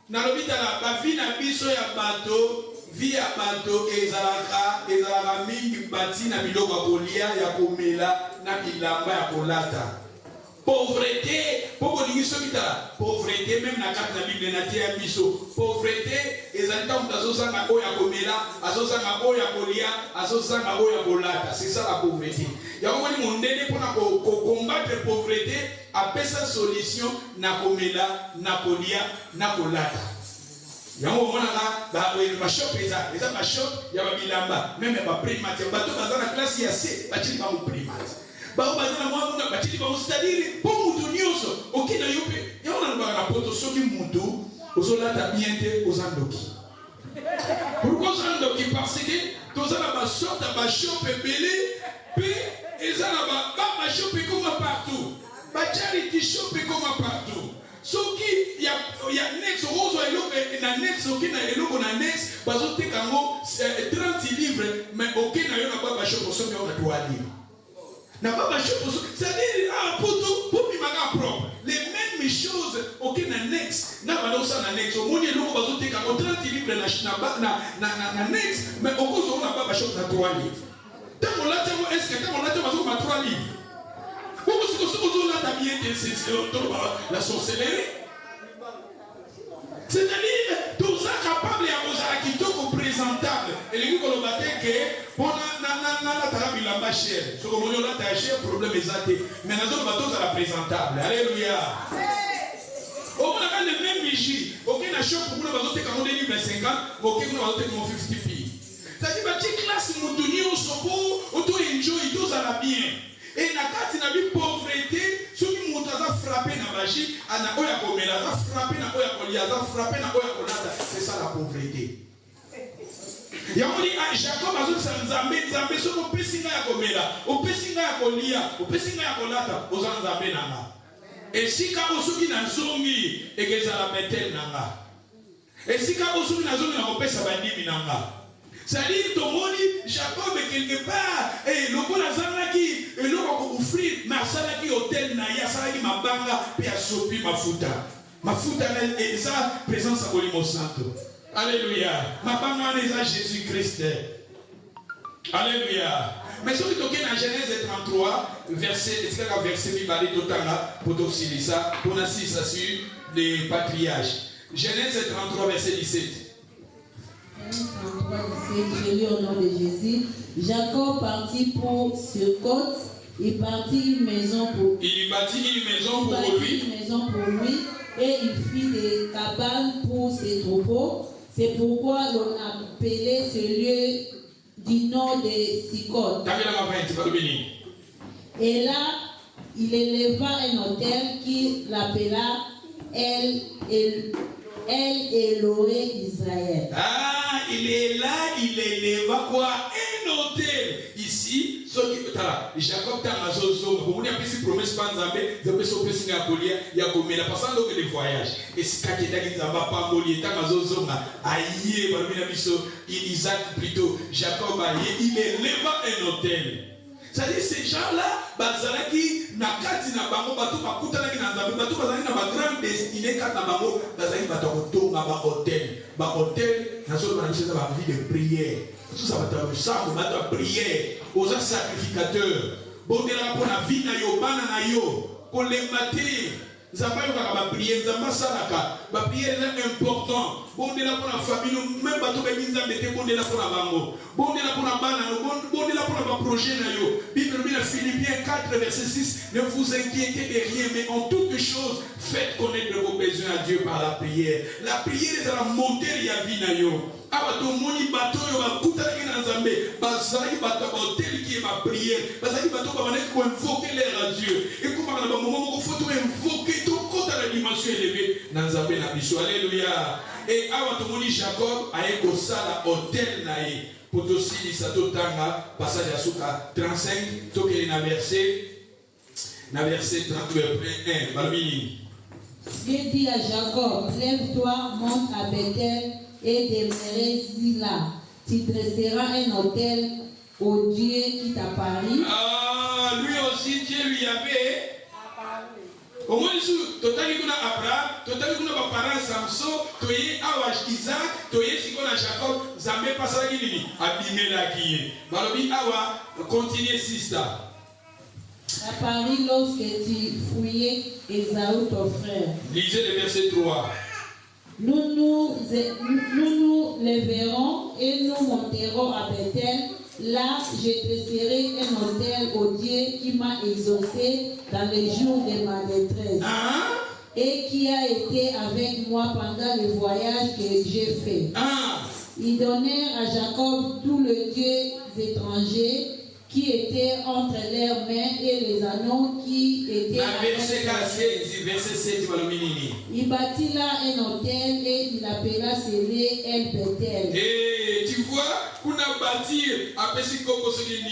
nalobitala bafi na biso ya bato, vi ya bato ezalaka mingi bati na biloko ya kolia ya komela na bilamba ya kolata. Pauvreté, pauvreté même na kati na Bible na tia biso. Pauvreté ezalika mutu azosanga oyo ya komela, azosanga oyo ya kolia, azosanga oyo ya kolata. C'est ça la pauvreté. Yango moni mondele pona ko combattre pauvreté, apesa solution na komela, na kolia, na kolata. Yango monaka ba shop eza ba shop ya ba bilamba, même ba primate, bato bazana classe ya C, batili ba mu primate. Ba bazana mwa batili ba c'est-à-dire pour mutu nyonso, okina yope, yango na ba poto soki mutu ozolata bien te ozandoki. Pourquoi ozandoki? Parce que tozana ba sorte ba shop belé, pe ezana ba shop comme partout. Ba charity shop comme partout. Soki ya next rose na next soki na eloko na next bazoteka ngo 30 livres, mais aucun na yo na ba shop soki na 3 livres. Na ba shop c'est-à-dire pour bimaga propre les mêmes choses aucun na next na balosa na next omoni eloko bazoteka ngo 30 livres na next, mais okozo na ba shop na 3 livres. Tant là est-ce que quand on a bazoma 3 livres la sorcellerie. C'est-à-dire, tout ça capable à qui est présentable. Et les gens qui ont la cher. Ce qu'on dit là, cher, problème exact. Mais nous avons la présentable. Alléluia. On a le même vigie. Aucun achat pour nous, nous avons des livres 50, aucun nous avons 50 filles. C'est-à-dire, que classe moutoni au sobo, auto-enjoy, tout ça va bien. Et na kati na bi pauvreté, soki mutu aza frappé na baji, ana oya komela, aza frappé na oya kolia, aza frappé na oya kolata, c'est ça la pauvreté. Yamoni Jacob azo nzambe soko pesinga ya komela, opesinga ya kolia, opesinga ya kolata, oza nzambe nanga. Esika osoki na zongi, egeza la betel nanga. Esika osoki na zongi na kopesa bandimi nanga. C'est-à-dire, Jacob quelque part, et le bon azanaki, et le bon offrir, mais azanaki hôtel naya, azanaki mabanga, puis asopi mafuta. Mafuta est sa présence à Bolimo Santo. Alléluia. Mabanga est Jésus-Christ. Alléluia. Mais ce qui est dans Genèse 33, verset Mibali Totanga, pour t'auxilier ça, pour assister sur les patriarches. Genèse 33, verset 17. 33, 17, je lis au nom de Jésus. Jacob partit pour Succoth. Il bâtit une maison pour lui. Et il fit des cabanes pour ses troupeaux. C'est pourquoi l'on appelait ce lieu du nom de Succoth. Et là, il éleva un autel qu'il appela El Elohé Israël. Ah, il est là, il éleva quoi? Un hôtel. Ici, Jacob Tamazozo, vous voulez appeler promesse pas Nzambe, Nzambe sopesi nga kolia, ya komela, passant donc les voyages. Et si kaketa ki Nzamba pa moli, Tamazozo nga, aïe, barumina biso, Isaac plutôt, Jacob aïe, il éleva un hôtel. C'est-à-dire ces gens-là, bazalaki na kati na bango bato bakutana ki na Nzambe, bato bazalaki na ba grande destinée kati na bango, bazalaki bato kotonga ba hôtel. Ba hôtel, na solo ba ncheza ba vie de prière. Tout ça va te savoir, bato prière, aux sacrificateurs. Bon de la pour la vie na yo, bana na yo, kolemate. Nzamba yo kaka ba prière, Nzamba salaka, ba prière est important. Bon de la pour la famille, même bato ba Nzambe te bon de la pour la bango. Bon de la pour la bana, bon de la pour la projet na yo. Bible dit dans Philippiens 4 verset 6, ne vous inquiétez de rien, mais en toutes choses, faites connaître vos besoins à Dieu par la prière. La prière est la montée ya vie na yo. Abato moni bato yo ba kutaki na Nzambe, bazali bato ba hotel qui est ma prière, bazali bato ba mané ko invoquer leur à Dieu. Et comment na ba moment ko faut invoquer ton compte à la dimension élevée dans Nzambe na biso. Alléluia. Et awa tomoni Jacob aye kosala hôtel nae pour aussi sato tanga passage à suka 35 tokeli na verset 31 balmini. Dieu dit à Jacob, lève-toi, monte à Bethel et demeure-y là. Tu dresseras un hôtel au Dieu qui t'a parlé. Ah, lui aussi Dieu lui avait au moins totali kuna Abraham, totali kuna ba parents Samson, toye awa Isaac, toye sikona Jacob, Nzambe pasala nini abimela ki. Balobi awa continue sister. T'a parlé lorsque tu fouillais Ésaü ton frère. Lisez le verset 3. Nous nous lèverons et nous monterons à Bethel. Là, je dresserai un hôtel au Dieu qui m'a exaucé dans les jours de ma détresse et qui a été avec moi pendant le voyage que j'ai fait. Ils donnèrent à Jacob tous les dieux étrangers qui étaient entre leurs mains et les anneaux qui étaient verset 7, il bâtit là un hôtel et il appela celui El Bethel. Et tu vois, qu'on a bâti, après ce qu'on se dit,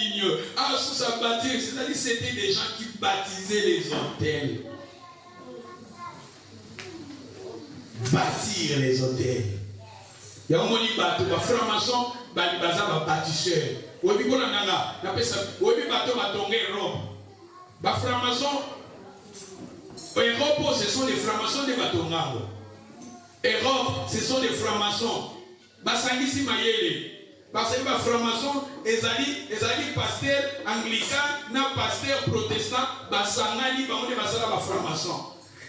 sous sa bâtir, c'est-à-dire c'était des gens qui baptisaient les hôtels. Bâtir les hôtels. Il y a un moment où les francs-maçons, les bâtisseurs. Oui, oui, francs-maçons, Europe, ce sont des francs-maçons de Batongango. Europe, ce sont des francs-maçons. Basangisi Mayele. Parce que les francs-maçons, ils allaient pasteur anglican, na pasteur protestant, basangani, basala franc-maçon.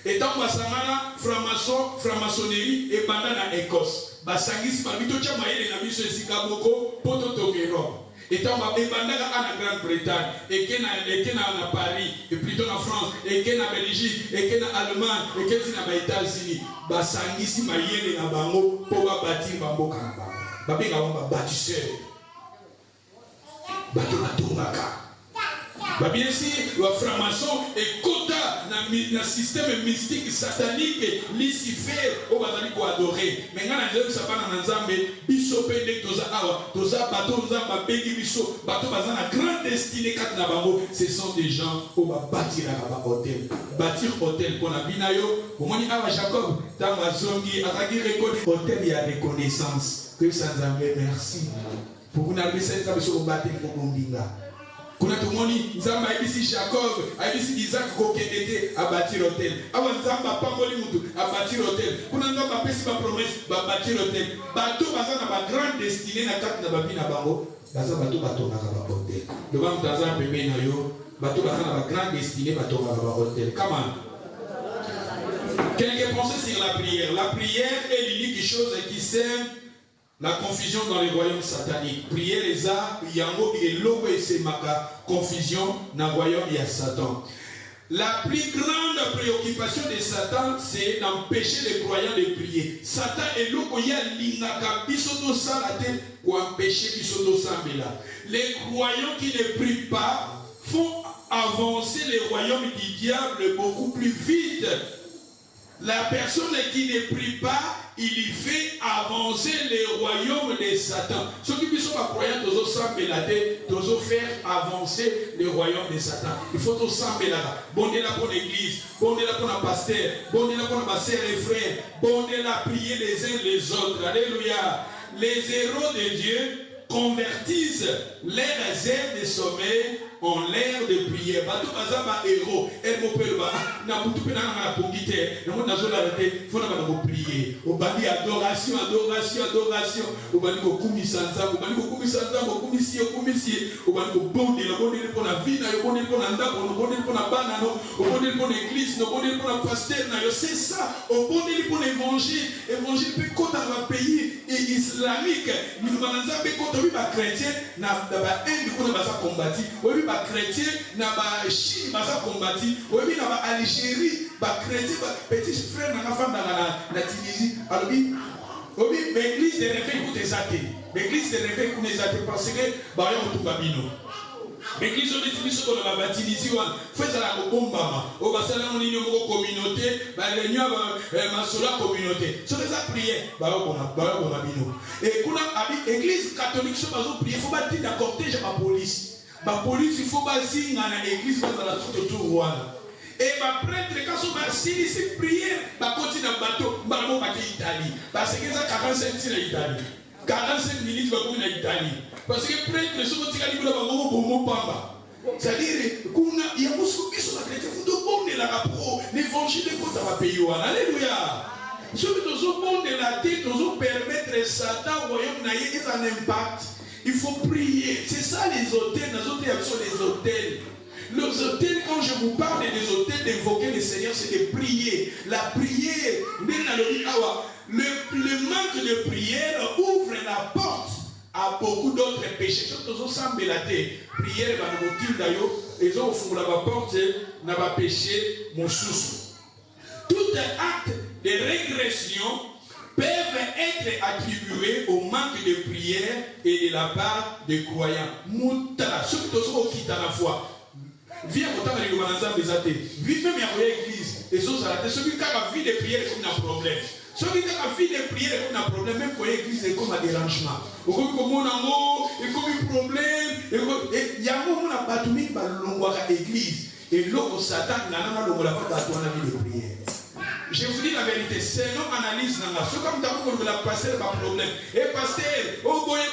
Et tant basangana, franc-maçonnerie, et bandana Écosse. Basangisi Mabito Chamayele, na biso Sikaboko, Poto Tokero. Et tant bandana en Grande-Bretagne, et qu'il y a Paris, et plutôt en France, et qu'il y a Belgique, et qu'il y a Allemagne, et qu'il y a États-Unis. Basangisi Mayele na bango, pour bâtir bango kanaba. Babinga wamba bâtisseur. Bato batongaka. Bien sûr, le franc-maçon et quota dans système mystique satanique Lucifer au bazali ko adorer. Mais ngana nzelo sabana na nzambe biso pende toza awa toza bato nzamba bengi biso bato bazana grande destinée kat na bango. Ce sont des gens au ba bâtir la hôtel. Bâtir hôtel pour la binayo. Omoni awa Jacob tanga zongi azaki reconnaître hôtel ya reconnaissance. Que ça nzambe merci. Pour vous n'avez pas besoin de bâtir pour bombinga. Kuna tumoni nzamba ibisi Jacob, ibisi Isaac kokendete a bâtir hôtel. Awa nzamba pamboli mutu a bâtir hôtel. Kuna nzamba pesi ba promesse ba bâtir hôtel. Bato bazana ba grande destinée na kati na ba vie na bango. Baza bato batonga ba hôtel. Devant mutaza pembe na yo, bato bazana ba grande destinée batonga ba hôtel. Comment? Quelques pensées sur la prière. La prière est l'unique chose qui sert la confusion dans les royaumes sataniques. Prier les arts, yango et logo et semaka, confusion dans le royaume de Satan. La plus grande préoccupation de Satan, c'est d'empêcher les croyants de prier. Satan est logo ya linaka bisoto salate pour empêcher bisoto sambela. Les croyants qui ne prient pas font avancer les royaumes du diable beaucoup plus vite. La personne qui ne prie pas, il y fait avancer les royaumes de Satan. Ceux qui sont pas croyants, ils doivent faire avancer les royaumes de Satan. Il faut tout s'embêter là. Bon Dieu là pour l'église, bon Dieu là pour le pasteur, bon Dieu là pour ma sœur et frères, bon Dieu là prier les uns les autres. Alléluia. Les héros de Dieu convertissent leurs airs de sommeil en l'air de prière. Bato bazaba héros. Elle m'appelle ba. Na butu pena na pongite. Na mo nazola rete. Faut na ba prier. Obali adoration, adoration, adoration. Obali ko kumisa nzambo. Obali ko kumisa nzambo. Kumisi, kumisi. Obali ko bonde la bonde pour la vie na yo bonde pour la ndako, bonde pour la bana no, bonde pour l'église, no bonde pour la pasteur na yo. C'est ça. Bonde pour l'évangile. Évangile peut compter dans le pays islamique. Nous banza peut compter oui ba chrétien na ba inde ko na ba combattre. Oui ba chrétien na ba Chine baza combattu, oui na ba Algérie ba chrétien ba petit frère na femme na Tunisie. Alors oui l'église de réveil pour des athées. L'église de réveil pour des athées parce que ba yo mutu babino. Église on est biso ko na baptisi wana faiza la kobombama o basala moni moko communauté ba réunion masola communauté so les prières ba ko bino et kuna abi église catholique so bazo prier faut ba tinda cortège ba police il faut ba zinga na église ba la tout autour wana et ba prêtre quand so ba si prière ba continue na bateau ba mo ba Italie parce que ça 45 minutes na Italie 45 minutes ba ko na Italie parce que prêtre so ko tika libula ba mo bomo pamba c'est-à-dire kuna ya musu biso na chrétien faut de bonne la pro l'évangile ko ta ba pays wana alléluia so que tozo bonne la tête tozo permettre Satan royaume na yé un impact. Il faut prier. C'est ça les hôtels. Les hôtels sont les hôtels. Les hôtels, quand je vous parle des hôtels, d'invoquer le Seigneur, c'est de prier. La prière, le manque de prière ouvre la porte à beaucoup d'autres péchés. Surtout aux semble la terre. Prière, le motif d'ailleurs, ils ont ouvert la porte, n'a pas péché, mon sous. Tout acte de régression peuvent être attribués au manque de prière et de la part des croyants. Moutala, ceux qui sont qui dans la foi. Viens au temps de l'humanité des athées. Vive même à l'église. Et ceux qui ont la vie de prière comme un problème. Ceux qui ont la vie de prière comme un problème, même pour l'église, c'est comme un dérangement. Au comme on a un comme un problème. Il y a un moment où on a battu l'église. Et l'autre Satan n'a pas battu la vie de prière. Je vous dis la vérité, c'est non analyse dans la. Ce comme d'abord la passer par problème. Et pasteur, oh boye,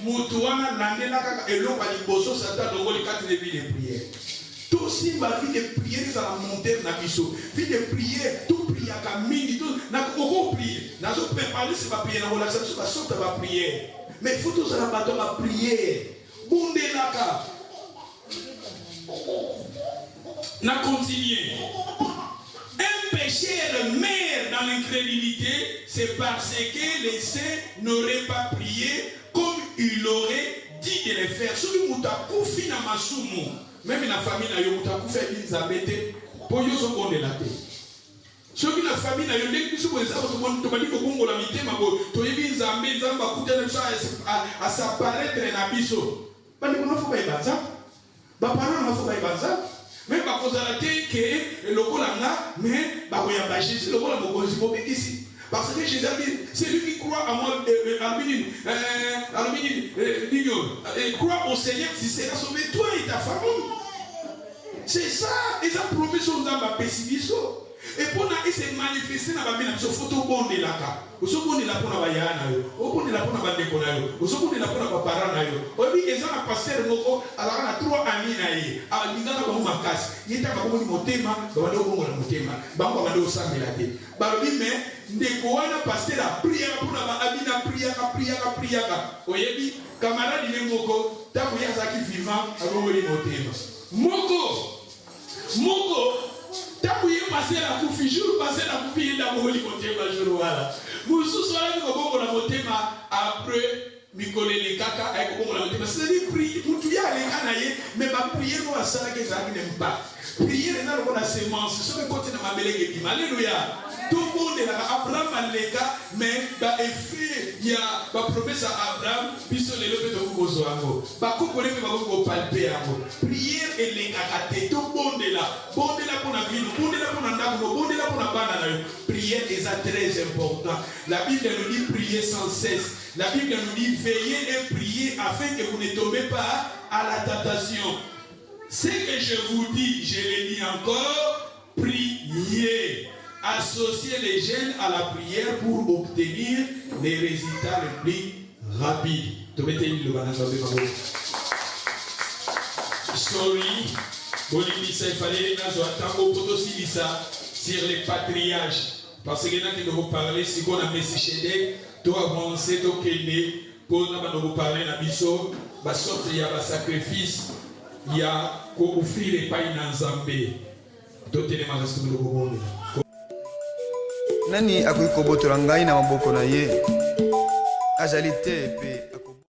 Moutouana n'andela kaka et l'eau par les bossos Satan dans les 4 vies de prière. Tout si ma vie de prière ça la monter na biso. Vie de prière, tout prière comme mini tout na koko prier. Na zo préparer c'est pas prier na relation c'est pas sorte va prier. Mais il faut tous la bateau à prier. Bonde laka. Na continuer. Un pécheur meurt dans l'incrédulité, c'est parce que les saints n'auraient pas prié comme il aurait dit de le faire. Si vous avez koufi na masumu, même dans la famille, vous avez koufi Elisabeth, pour vous avez bonne la tête. Si vous avez la famille, vous avez koufi à s'apparaître dans biso. Vous avez même pas cause à la tête que le colanga, mais bah oui, Jésus le colanga ici. Parce que Jésus a dit, c'est lui qui croit à moi, croit au Seigneur, si c'est la sauver toi et ta famille. C'est ça, ils ont promis son âme à Pessibiso. Et pour nous, s'est manifesté dans la vie, il faut tout bon de la cas. Vous savez, on est là pour la bayana, on est là pour la déconayo, vous savez, on est là pour la paranayo. Oui, ils ont un pasteur, alors on a 3 amis, alors ils ont un macasse. Il est à la motema, dans le motema, bamba va le sang de la tête. Barobi, mais, décoana pasteur la prière pour la abina, prière. Oyebi, camarade, il est moko, tabuya zaki vivant, alors on est motema. Moko, tabuye passer la coufi jour passer la coufi d'abord li motema jour wala musu sola ni ko la motema après mikole le kaka ay ko la motema c'est prier mutu ya le kanaye mais ba prier no asala ke za n'aime pas prier na ko la semence so que côté na mabele ke bima alléluia tout le monde est là Abraham alega mais ba effet il y a ba promesse à Abraham biso le lepe to ko zo ango ba ko ko le ba ko palper ango prière et les kakate tout le monde est là pour la vie bonde là pour ndako bonde là pour la bana prière est très important. La Bible nous dit prier sans cesse. La Bible nous dit veillez et priez afin que vous ne tombez pas à la tentation. Ce que je vous dis, je le dis encore, priez. Associez les jeunes à la prière pour obtenir les résultats les plus rapides. Sorry, Bolivisa, il fallait sur les patriarches. Parce que nous avons parlé, si on a Messi tout avancer, tout kende, pour nous parler dans biso, bah sortir il y a un sacrifice, il y a qu'on offrir les pains dans Zambé. D'autres éléments restent nous le nani akoki kobotola ngai na maboko na ye azali te pe